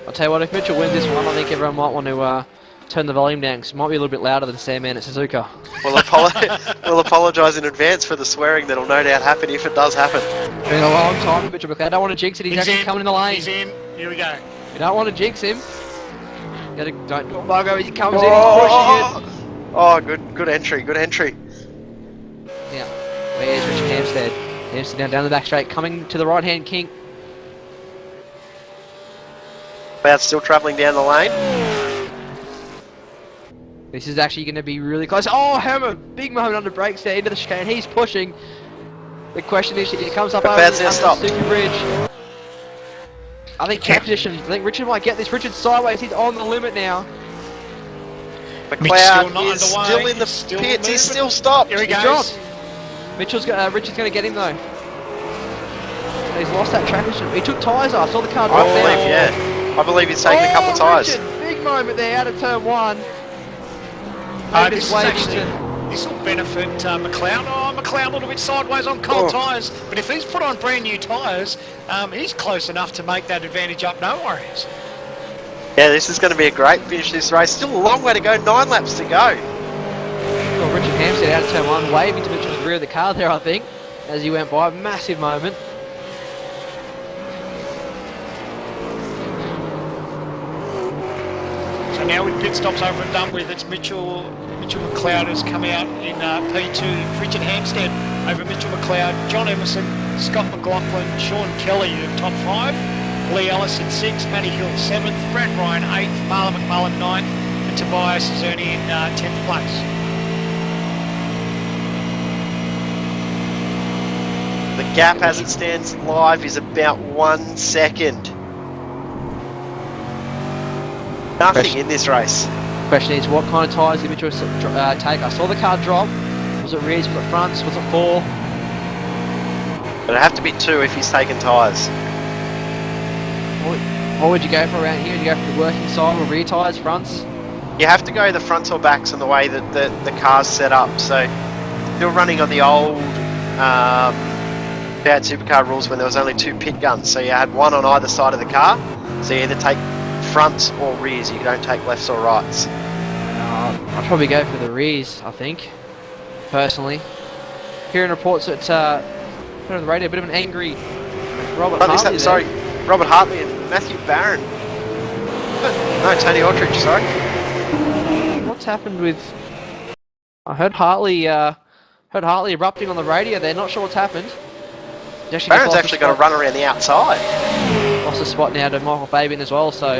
I'll tell you what, if Mitchell wins this one, I think everyone might want to turn the volume down, because it might be a little bit louder than Sandman at Suzuka. We'll apologise in advance for the swearing that'll no doubt happen if it does happen. It's been a long time for Mitchell McLeod. I don't want to jinx it, he's actually coming in the lane. He's in, here we go. You don't want to jinx him. Don't do a bug as he comes in, he's pushing it. Oh, good entry, good entry. Yeah, where's Richard Hampstead? Hampstead now down the back straight, coming to the right-hand kink. Cloud still travelling down the lane. This is actually going to be really close. Oh, Hammer! Big moment under brakes there into the chicane. He's pushing. The question is, he comes up over the Suzuki Bridge. I think track position. I think Richard might get this. Richard's sideways. He's on the limit now. McLeod is still in the pits. He's still stopped. Here he goes. Richard's going to get him though. He's lost that track position. He took tyres off. Saw the car drop down. I believe he's taken a couple of tyres. Big moment there out of turn one. This will benefit McLeod. Oh, McLeod a little bit sideways on cold tyres, but if he's put on brand new tyres, he's close enough to make that advantage up, no worries. Yeah, this is going to be a great finish this race. Still a long way to go, 9 laps to go. Well, Richard Hampstead out of turn one, waving to Mitchell at the rear of the car there, I think, as he went by. Massive moment. So now with pit stops over and done with, it's Mitchell McLeod has come out in P2. Richard Hampstead over Mitchell McLeod, John Emerson, Scott McLaughlin, Sean Kelly in top 5, Lee Ellis in 6th, Matty Hill 7th, Brad Ryan 8th, Marlon McMullen 9th, and Tobias Zerni in 10th place. The gap as it stands live is about 1 second. Nothing in this race. Question is, what kind of tyres did Mitchell take? I saw the car drop. Was it rears? Was it fronts? Was it 4? It'd have to be 2 if he's taken tyres. What would you go for around here? Would you go for the working side or rear tyres, fronts? You have to go the fronts or backs in the way that the car's set up. So, still running on the old V8 supercar rules when there was only 2 pit guns, so you had one on either side of the car, so you either take fronts or rears, you don't take lefts or rights. I'd probably go for the rears, I think, personally. Hearing reports that, on the radio, a bit of an angry Robert Hartley sorry, Robert Hartley and Matthew Barron. No, Tony Aldridge, sorry. What's happened with... I heard Hartley erupting on the radio there, not sure what's happened. Barron's actually got to run around the outside. Lost the spot now to Michael Fabian as well, so...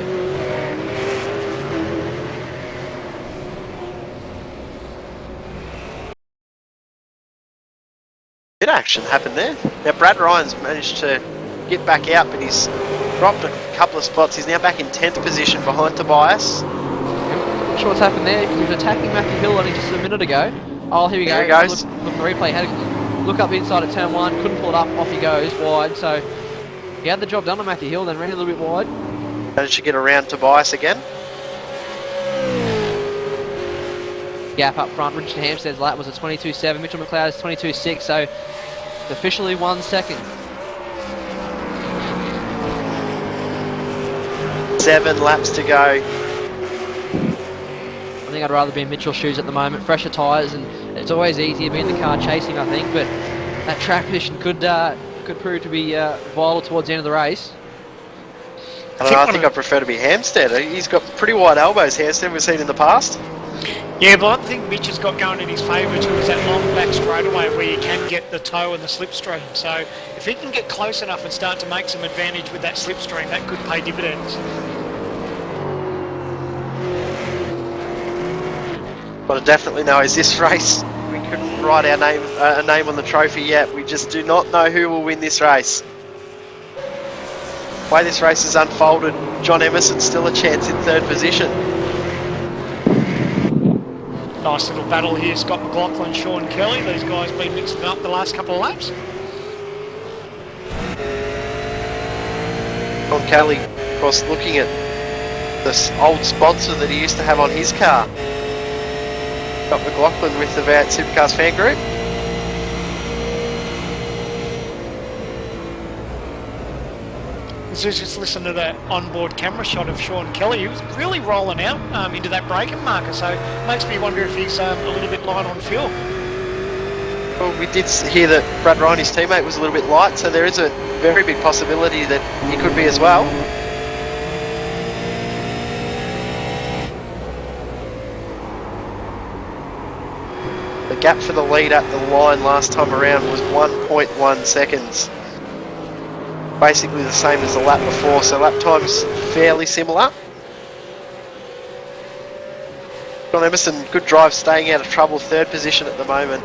Bit of action happened there. Now Brad Ryan's managed to get back out, but he's dropped a couple of spots. He's now back in 10th position behind Tobias. Not sure what's happened there, because he was attacking Matthew Hill only just a minute ago. Oh, here we go. There he goes. Look at the replay. Had to look up inside at turn 1, couldn't pull it up, off he goes, wide. So he had the job done on Matthew Hill, then ran a little bit wide. Managed to get around Tobias again. Gap up front. Richard Hampstead's lap was a 22.7. Mitchell McLeod is 22.6, so officially 1 second. 7 laps to go. I think I'd rather be in Mitchell's shoes at the moment. Fresher tyres, and it's always easier being in the car chasing, I think, but that track position could prove to be vital towards the end of the race. I think I prefer to be Hampstead. He's got pretty wide elbows, Hampstead, we've seen in the past. Yeah, but I think Mitch has got going in his favour too is that long back straightaway where you can get the toe and the slipstream. So if he can get close enough and start to make some advantage with that slipstream, that could pay dividends. What I definitely know is this race, we couldn't write our name, a name on the trophy yet. We just do not know who will win this race. The way this race has unfolded, John Emerson's still a chance in 3rd position. Nice little battle here, Scott McLaughlin, Sean Kelly. These guys have been mixing up the last couple of laps. Sean Kelly, of course, looking at this old sponsor that he used to have on his car. Scott McLaughlin with the V8 Supercars fan group. Just listen to the onboard camera shot of Sean Kelly. He was really rolling out into that braking marker, so it makes me wonder if he's a little bit light on fuel. Well, we did hear that Brad Ryan, his teammate, was a little bit light, so there is a very big possibility that he could be as well. The gap for the lead at the line last time around was 1.1 seconds. Basically the same as the lap before, so lap time's fairly similar. John Emerson, good drive, staying out of trouble, 3rd position at the moment.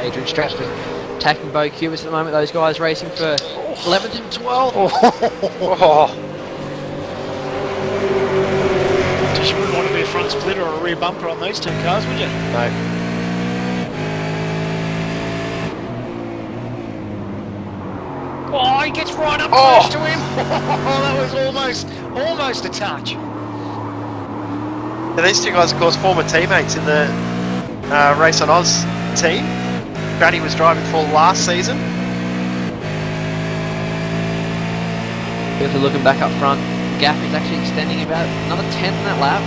Adrian Strasburg attacking Bo Cubis at the moment. Those guys racing for 11th and 12th. Oh. You wouldn't want to be a front split or a rear bumper on these 2 cars, would you? No. Oh, he gets right up close to him. Oh, that was almost a touch. Now these 2 guys, of course, former teammates in the Race on Oz team. Brady was driving for last season. If we're looking back up front, the gap is actually extending about another 10th in that lap.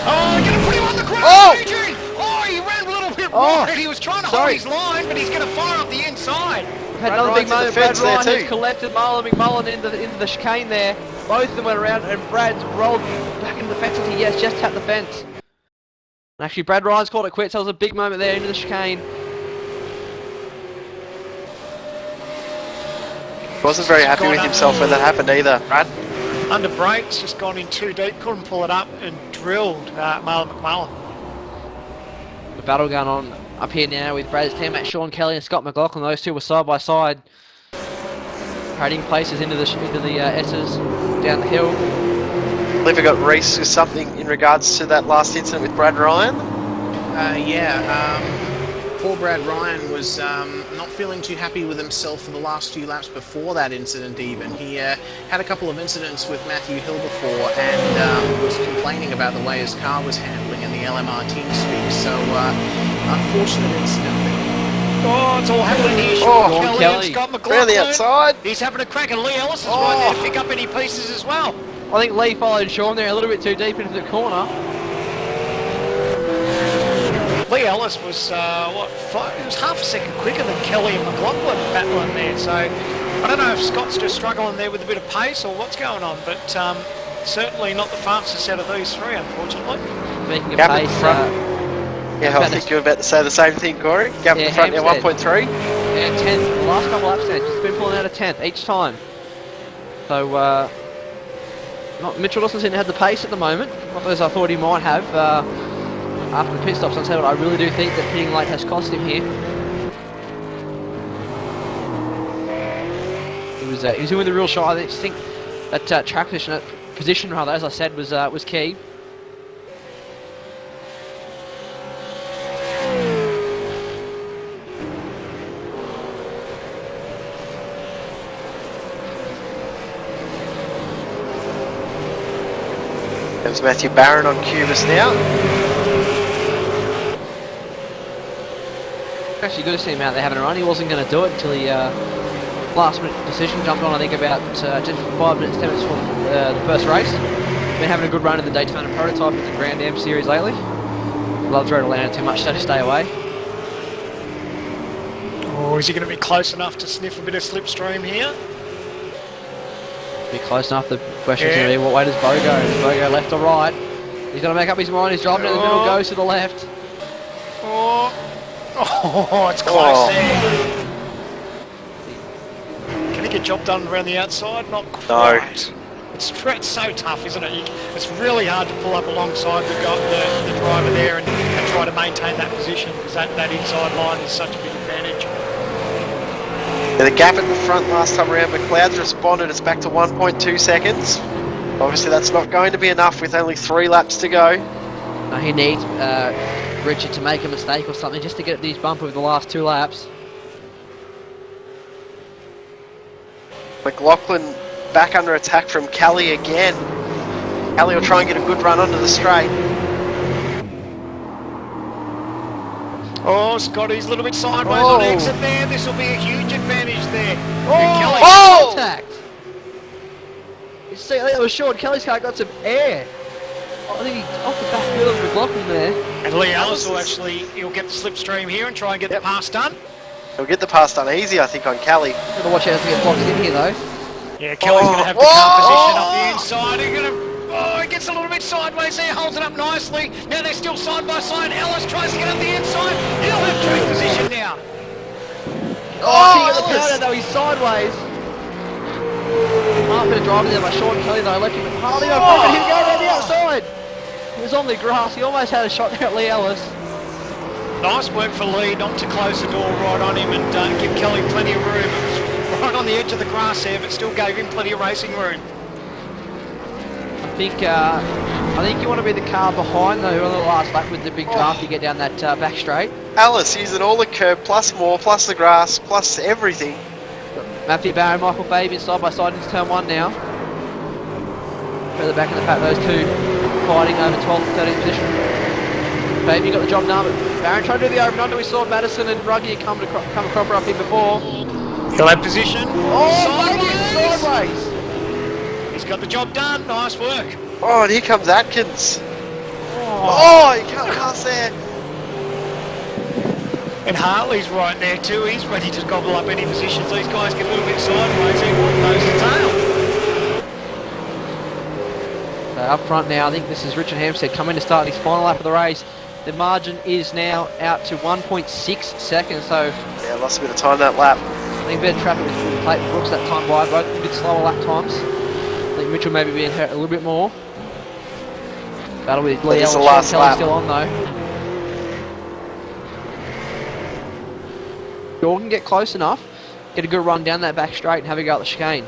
Oh, you're going to put him on the ground, Oh! Adrian! Oh, he ran a little bit wide. He was trying to hold his line, but he's going to fire up the inside. We've had another big moment. Brad Ryan has collected Marlon McMullen into the chicane there. Both of them went around, and Brad's rolled back into the fence until he has just tapped the fence. And actually, Brad Ryan's called it quits. That was a big moment there into the chicane. Wasn't very happy with himself when that happened either, Brad. Under brakes, just gone in too deep, couldn't pull it up and drilled Marlon McMullen. The battle going on up here now with Brad's teammate Sean Kelly and Scott McLaughlin. Those 2 were side by side, trading places into the S's down the hill. I believe I got Reese with something in regards to that last incident with Brad Ryan. Poor Brad Ryan was not feeling too happy with himself for the last few laps before that incident even. He had a couple of incidents with Matthew Hill before and was complaining about the way his car was handling in the LMR team speak. So, unfortunate incident there. Oh, it's all happening here. Oh, Kelly and Scott McLaughlin. Round the outside. He's having a crack, and Lee Ellis is right there to pick up any pieces as well. I think Lee followed Sean there a little bit too deep into the corner. Lee Ellis was, he was half a second quicker than Kelly and McLaughlin battling there, so I don't know if Scott's just struggling there with a bit of pace or what's going on, but certainly not the fastest out of these three, unfortunately. Speaking of Gap in pace, front. Yeah, I think you were about to say the same thing, Corey. Gap in the front now, 1.3. Yeah, 10th, the last couple laps there, just been pulling out a 10th each time. So, Mitchell doesn't seem to have the pace at the moment, not as I thought he might have. After the pit stops, I really do think that pitting late has cost him here. He was doing the real shot. I just think that track position rather, as I said, was key. There's Matthew Barron on Cubis now. Actually good to see him out there having a run. He wasn't going to do it until he last minute decision jumped on, I think about just 5 minutes, 10 minutes before the first race. Been having a good run in the Daytona prototype with the Grand Am series lately. Loves Road Atlanta too much, so to stay away. Oh, is he going to be close enough to sniff a bit of slipstream here? Be close enough. The question's going to be, what way does Bo go? Does Bo go left or right? He's got to make up his mind. He's driving down the middle, goes to the left. Oh, it's close there. Can he get job done around the outside? Not quite. No. It's so tough, isn't it? It's really hard to pull up alongside the driver there and try to maintain that position, because that inside line is such a big advantage. Yeah, the gap in the front last time around, McLeod's responded. It's back to 1.2 seconds. Obviously that's not going to be enough with only 3 laps to go. No, he needs Richard to make a mistake or something just to get these bump over the last 2 laps. McLaughlin back under attack from Kelly again. Kelly will try and get a good run onto the straight. Oh, Scotty's a little bit sideways on exit there. This will be a huge advantage there. Oh! Contact! You see, I think it was short. Kelly's car got some air. I think he off the back wheel of McLaughlin there. And Lee Ellis will he'll get the slipstream here and try and get the pass done. He'll get the pass done easy, I think, on Kelly. Got to watch out to get boxed in here, though. Yeah, Kelly's going to have the car position up the inside. He gets a little bit sideways there, holds it up nicely. Now they're still side by side. Ellis tries to get up the inside. He'll have track position now. He got the powder though, he's sideways. Half bit of driving there by Sean Kelly though, left him hardly over. Look at him go around the outside. He was on the grass, he almost had a shot there at Lee Ellis. Nice work for Lee not to close the door right on him and give Kelly plenty of room. It was right on the edge of the grass there, but still gave him plenty of racing room. I think you want to be the car behind though on the last lap with the big draft you get down that back straight. Alice using all the curb, plus more, plus the grass, plus everything. Matthew Barron, Michael Fabian side by side into turn 1 now. Further back in the pack, those two fighting over 12th and 13th position. Fabian got the job done, but Barron trying to do the open under. We saw Madison and Ruggie come a cropper up here before. He'll have position. Sideways! He's got the job done. Nice work. Oh, and here comes Atkins. Oh, you can't pass there. And Hartley's right there too. He's ready to gobble up any positions. These guys get a little bit sideways. He nose to tail. So up front now, I think this is Richard Hampstead coming to start his final lap of the race. The margin is now out to 1.6 seconds. So yeah, lost a bit of time that lap. I think a bit of traffic with Clayton Brooks that time by, both a bit slower lap times. I think Mitchell maybe being hurt a little bit more. Battle with Lee Ellis, Sean Kelly still on though. Jordan get close enough, get a good run down that back straight and have a go at the chicane.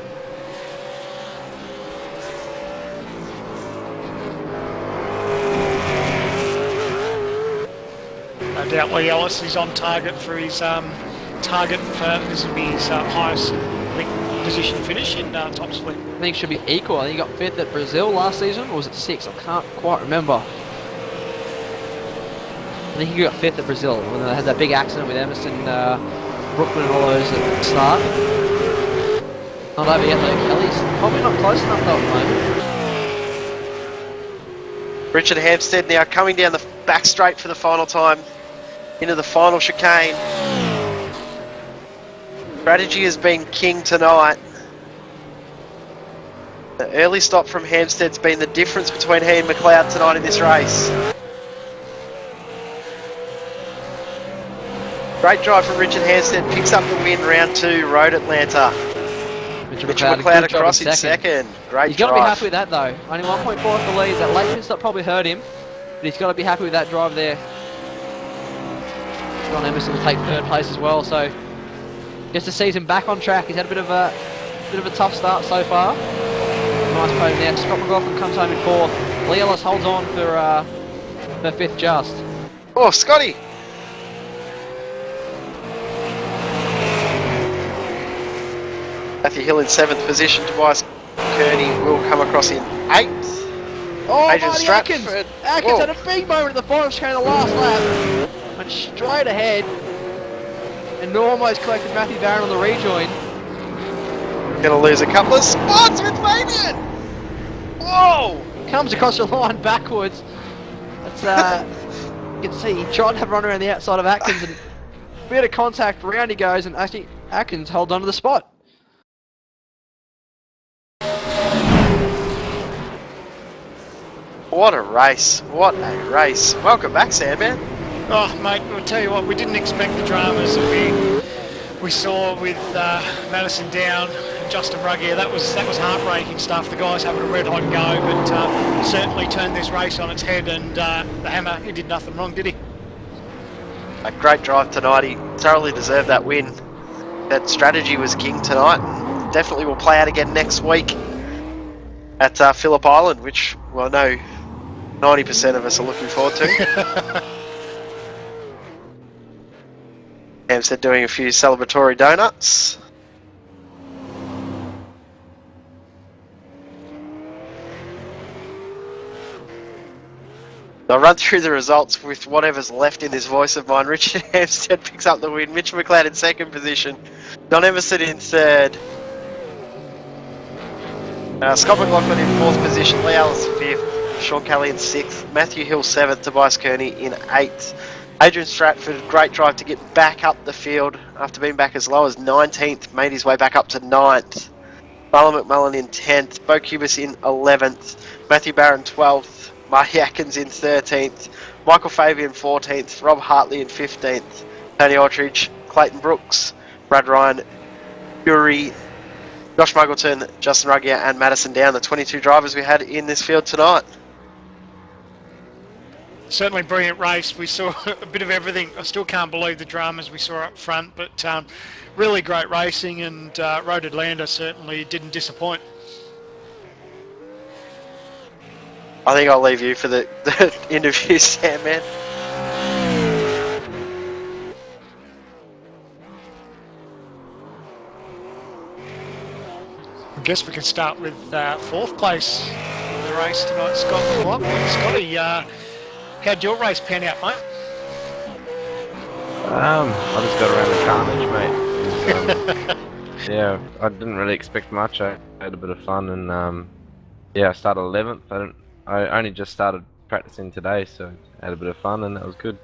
No doubt Lee Ellis is on target for his target for this will be his highest position finish in top split. I think it should be equal. I think he got 5th at Brazil last season, or was it 6th? I can't quite remember. I think he got 5th at Brazil when they had that big accident with Emerson, Brooklyn and all those at the start. Not over yet though, Kelly's probably not close enough though at the moment. Richard Hampstead now coming down the back straight for the final time into the final chicane. Strategy has been king tonight. The early stop from Hampstead's been the difference between he and McLeod tonight in this race. Great drive from Richard Hampstead, picks up the win, round 2, Road Atlanta. Mitchell McLeod across in second. Great He's got to be drive. happy with that though. Only 1.4 for the lead. That late pit stop probably hurt him, but he's got to be happy with that drive there. John Emerson will take 3rd place as well, so gets the season back on track. He's had a bit of a tough start so far. Nice podium there. Scott McLaughlin comes home in 4th. Lee Ellis holds on for 5th just. Oh, Scotty! Matthew Hill in 7th position. Tobias Kearney will come across in 8th. Oh, Adrian Marty Stratford. Atkins! Atkins had a big moment at the final chicane of the last lap. Went straight ahead and almost collected Matthew Barron on the rejoin. Gonna lose a couple of spots with Fabian! Whoa! Comes across the line backwards. That's you can see he tried to have a run around the outside of Atkins and a bit of contact, round he goes, and actually Atkins holds on to the spot. What a race. What a race. Welcome back, Sandman. Oh, mate, I'll tell you what, we didn't expect the dramas that we saw with Madison Down and Justin Ruggier. That was heartbreaking stuff. The guys having a red hot go, but certainly turned this race on its head. And the Hammer, he did nothing wrong, did he? A great drive tonight. He thoroughly deserved that win. That strategy was king tonight. And definitely will play out again next week at Phillip Island, which, well, I know 90% of us are looking forward to. Hampstead doing a few celebratory donuts. I'll run through the results with whatever's left in this voice of mine. Richard Hampstead picks up the win. Mitchell McLeod in 2nd position. Don Emerson in 3rd. Scott McLaughlin in 4th position. Lee Ellis 5th. Sean Kelly in 6th. Matthew Hill 7th. Tobias Kearney in 8th. Adrian Stratford, great drive to get back up the field after being back as low as 19th. Made his way back up to 9th. Marlon McMullen in 10th. Bo Cubis in 11th. Matthew Barron 12th. Marty Atkins in 13th. Michael Fabian 14th. Rob Hartley in 15th. Tony Aldridge, Clayton Brooks, Brad Ryan, Yuri, Josh Muggleton, Justin Ruggier and Madison Down, the 22 drivers we had in this field tonight. Certainly brilliant race. We saw a bit of everything. I still can't believe the dramas we saw up front, but really great racing, and Road Atlanta certainly didn't disappoint. I think I'll leave you for the interview, Sam, man. I guess we can start with 4th place in the race tonight, Scott McLaughlin. Scotty, how'd your race pan out, mate? I just got around the carnage, mate. Yeah, I didn't really expect much. I had a bit of fun, and yeah, I started 11th. I only just started practicing today, so I had a bit of fun, and that was good.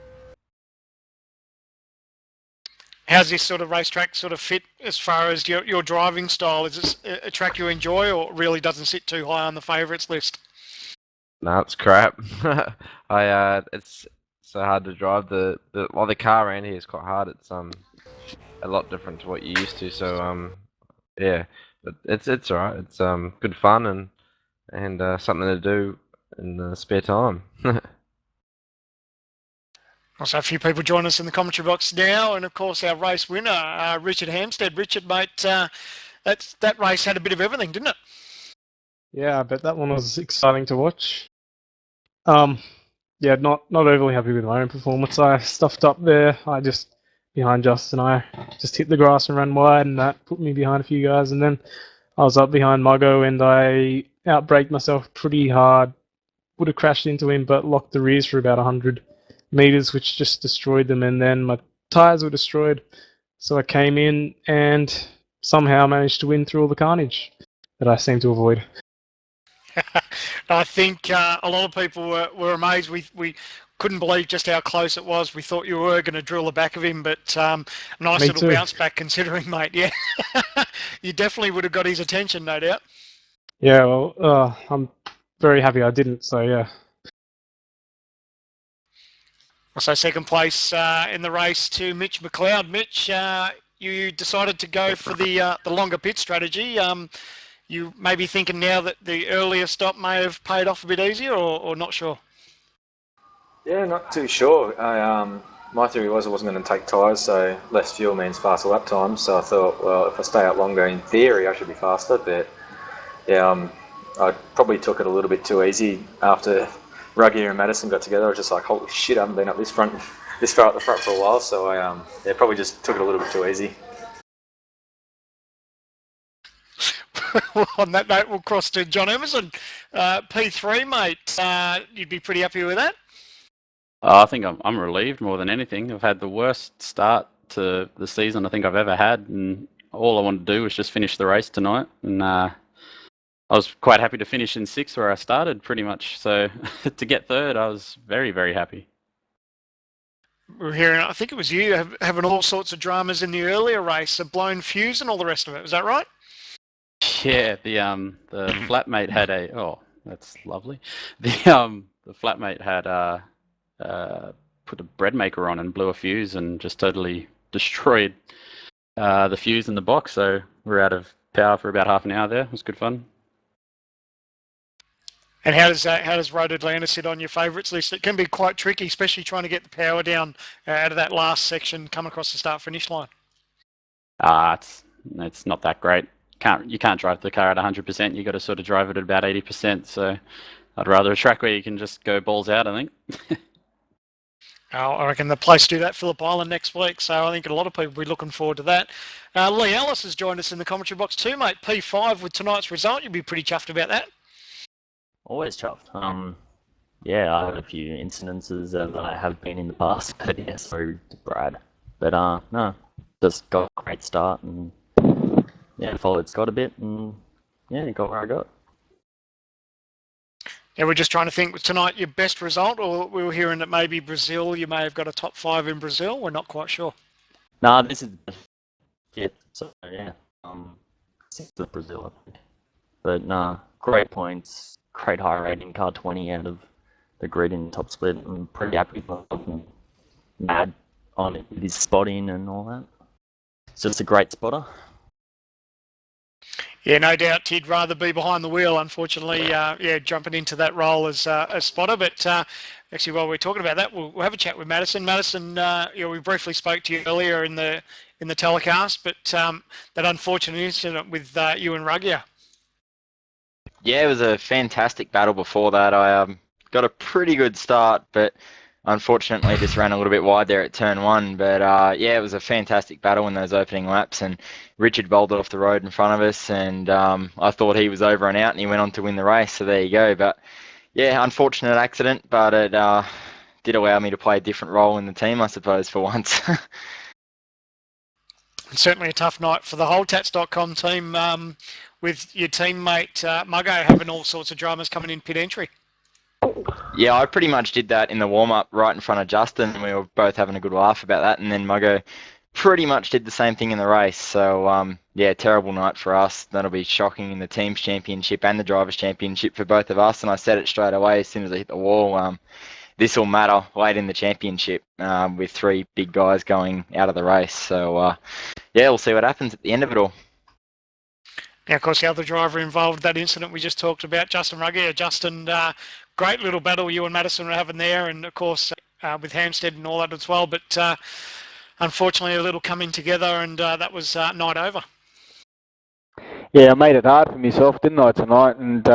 How's this sort of racetrack sort of fit as far as your driving style? Is this a track you enjoy, or really doesn't sit too high on the favourites list? No, it's crap. It's so hard to drive. The car around here is quite hard. It's a lot different to what you're used to. So yeah, but it's alright. It's good fun and something to do in the spare time. Also, a few people join us in the commentary box now, and of course our race winner, Richard Hampstead. Richard, mate, that race had a bit of everything, didn't it? Yeah, I bet that one was exciting to watch. yeah, not overly happy with my own performance. I stuffed up there. I just behind Justin, I just hit the grass and ran wide, and that put me behind a few guys. And then I was up behind Muggo, and I outbraked myself pretty hard. Would have crashed into him, but locked the rears for about 100 meters, which just destroyed them. And then my tires were destroyed, so I came in and somehow managed to win through all the carnage that I seem to avoid. I think a lot of people were amazed. We couldn't believe just how close it was. We thought you were going to drill the back of him, but nice Me little too. bounce back considering, mate. Yeah, you definitely would have got his attention, no doubt. Yeah, well, I'm very happy I didn't, so yeah. So second place in the race to Mitch McLeod. Mitch, you decided to go for the longer pit strategy. You may be thinking now that the earlier stop may have paid off a bit easier, or not sure? Yeah, not too sure. My theory was I wasn't going to take tyres, so less fuel means faster lap times. So I thought, well, if I stay out longer, in theory, I should be faster. But yeah, I probably took it a little bit too easy after Ruggier and Madison got together. I was just like, holy shit, I haven't been up this far at the front for a while. So I probably just took it a little bit too easy. Well, on that note, we'll cross to John Emerson. P3, mate, you'd be pretty happy with that? I think I'm relieved more than anything. I've had the worst start to the season I think I've ever had, and all I wanted to do was just finish the race tonight. And I was quite happy to finish in 6th where I started, pretty much. So to get 3rd, I was very, very happy. We're hearing, I think it was you, having all sorts of dramas in the earlier race, a blown fuse and all the rest of it. Was that right? Yeah, the flatmate had that's lovely. The flatmate had put a bread maker on and blew a fuse and just totally destroyed the fuse in the box. So we're out of power for about half an hour there. It was good fun. And how does Road Atlanta sit on your favourites list? It can be quite tricky, especially trying to get the power down out of that last section, coming across the start-finish line. It's not that great. You can't drive the car at 100%. You got to sort of drive it at about 80%. So I'd rather a track where you can just go balls out, I think. I reckon the place to do that, Phillip Island, next week. So I think a lot of people will be looking forward to that. Lee Ellis has joined us in the commentary box too, mate. P5 with tonight's result. You'd be pretty chuffed about that. Always chuffed. Yeah, I had a few incidences that I have been in the past, but yeah, sorry to Brad. But no, just got a great start and yeah, followed Scott a bit and yeah, got where I got. Yeah, we're just trying to think, was tonight your best result, or we were hearing that maybe Brazil, you may have got a top 5 in Brazil. We're not quite sure. Nah, this is it. So yeah, since the Brazil, I think. But nah, great points, great high rating, car 20 out of the grid in top split. I'm pretty happy with myself. Mad on it with his spotting and all that. It's just a great spotter. Yeah, no doubt he'd rather be behind the wheel, unfortunately, jumping into that role as a spotter. But actually, while we're talking about that, we'll have a chat with Madison. Madison, we briefly spoke to you earlier in the telecast, but that unfortunate incident with you and Ruggier. Yeah, it was a fantastic battle before that. I got a pretty good start, but unfortunately just ran a little bit wide there at turn 1. But yeah, it was a fantastic battle in those opening laps, and Richard bowled it off the road in front of us, and I thought he was over and out, and he went on to win the race, so there you go. But yeah, unfortunate accident, but it did allow me to play a different role in the team, I suppose, for once. Certainly a tough night for the whole Tats.com team, with your teammate Muggo having all sorts of dramas coming in pit entry. Yeah, I pretty much did that in the warm-up right in front of Justin, and we were both having a good laugh about that, and then Muggo pretty much did the same thing in the race. So yeah, terrible night for us. That'll be shocking in the team's championship and the drivers' championship for both of us, and I said it straight away as soon as I hit the wall. This will matter late in the championship with 3 big guys going out of the race. So yeah, we'll see what happens at the end of it all. Now, of course, the other driver involved in that incident we just talked about, Justin Ruggier. Justin, great little battle you and Madison were having there, and of course with Hampstead and all that as well. But unfortunately, a little coming together, and that was night over. Yeah, I made it hard for myself, didn't I, tonight? And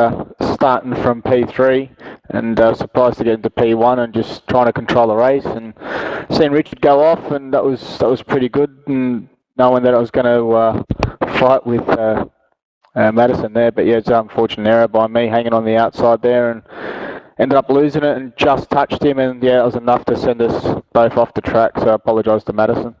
starting from P3, and surprised to get into P1 and just trying to control the race and seeing Richard go off, and that was pretty good, and knowing that I was going to fight with Madison there, but yeah, it's an unfortunate error by me hanging on the outside there and ended up losing it and just touched him, and yeah, it was enough to send us both off the track, so I apologise to Madison.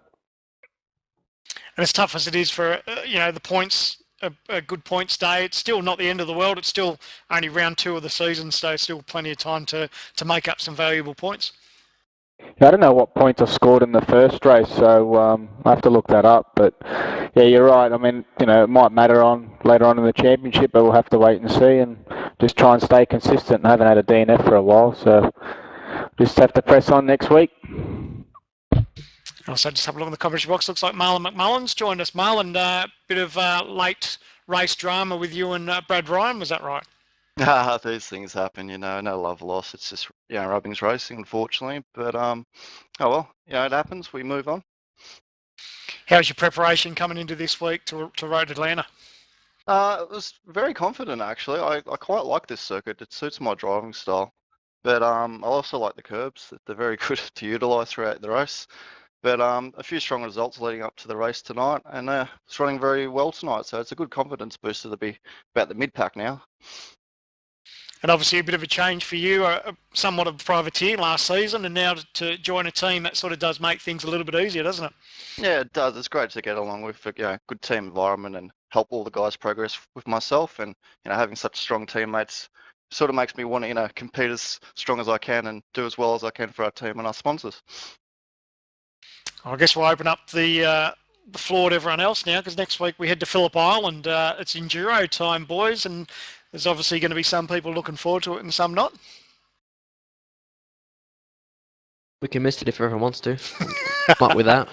And as tough as it is for the points, a good points day, it's still not the end of the world. It's still only round 2 of the season, so still plenty of time to make up some valuable points. Yeah, I don't know what points I scored in the first race, so I have to look that up. But yeah, you're right. I mean, it might matter later on in the championship, but we'll have to wait and see and just try and stay consistent. I haven't had a DNF for a while, so just have to press on next week. Also, just have a look in the commentary box. Looks like Marlon McMullen's joined us. Marlon, bit of late race drama with you and Brad Ryan, was that right? These things happen, no love lost. It's just, Rubbing's racing, unfortunately. But, oh well, it happens. We move on. How's your preparation coming into this week to Road Atlanta? I was very confident, actually. I quite like this circuit. It suits my driving style. But I also like the curbs. They're very good to utilise throughout the race. But a few strong results leading up to the race tonight, and it's running very well tonight. So it's a good confidence booster to be about the mid-pack now. And obviously a bit of a change for you, somewhat of a privateer last season, and now to join a team, that sort of does make things a little bit easier, doesn't it? Yeah, it does. It's great to get along with a good team environment and help all the guys progress with myself. And having such strong teammates sort of makes me want to compete as strong as I can and do as well as I can for our team and our sponsors. I guess we'll open up the floor to everyone else now, because next week we head to Phillip Island. It's enduro time, boys, and there's obviously going to be some people looking forward to it and some not. We can miss it if everyone wants to. I'm up with that.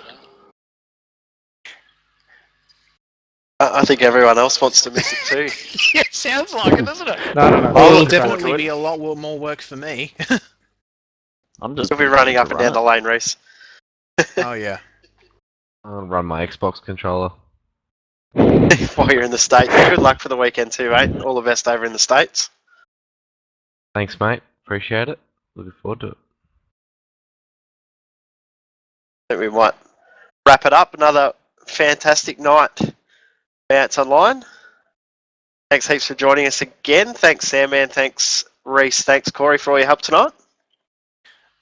I think everyone else wants to miss it too. Yeah, sounds like it, doesn't it? No. Well, it'll definitely be a lot more work for me. I'm just. You'll be running up and down the lane, Reese. Oh yeah. I'll run my Xbox controller. While you're in the States. Good luck for the weekend too, mate. All the best over in the States. Thanks, mate. Appreciate it. Looking forward to it. I think we might wrap it up. Another fantastic night. v8 Online. Thanks heaps for joining us again. Thanks, Sandman. Thanks, Reese. Thanks, Corey, for all your help tonight.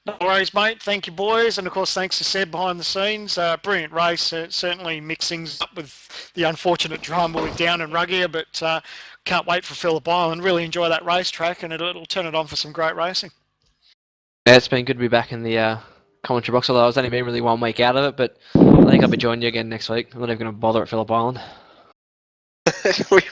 No worries, mate. Thank you, boys. And, of course, thanks to Seb behind the scenes. Brilliant race. Certainly mixed things up with the unfortunate drama with Down and Ruggier, but can't wait for Phillip Island. Really enjoy that racetrack, and it'll turn it on for some great racing. Yeah, it's been good to be back in the commentary box, although I was only been really 1 week out of it, but I think I'll be joining you again next week. I'm not even going to bother at Phillip Island.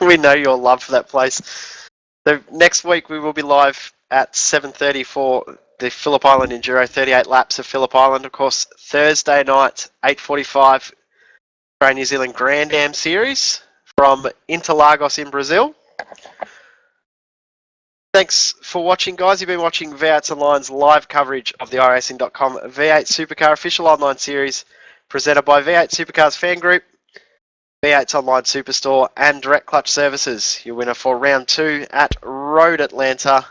we know your love for that place. So next week we will be live at 7:30 for the Phillip Island Enduro 38 laps of Phillip Island. Of course, Thursday night, 8:45, Australian New Zealand Grand Am Series from Interlagos in Brazil. Thanks for watching, guys. You've been watching v8 Online's live coverage of the iRacing.com V8 Supercar official online series presented by V8 Supercars Fan Group, v8 Online Superstore and Direct Clutch Services. Your winner for round 2 at Road Atlanta.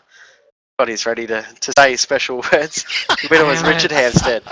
Scotty's ready to say his special words. The winner was Richard Hampstead.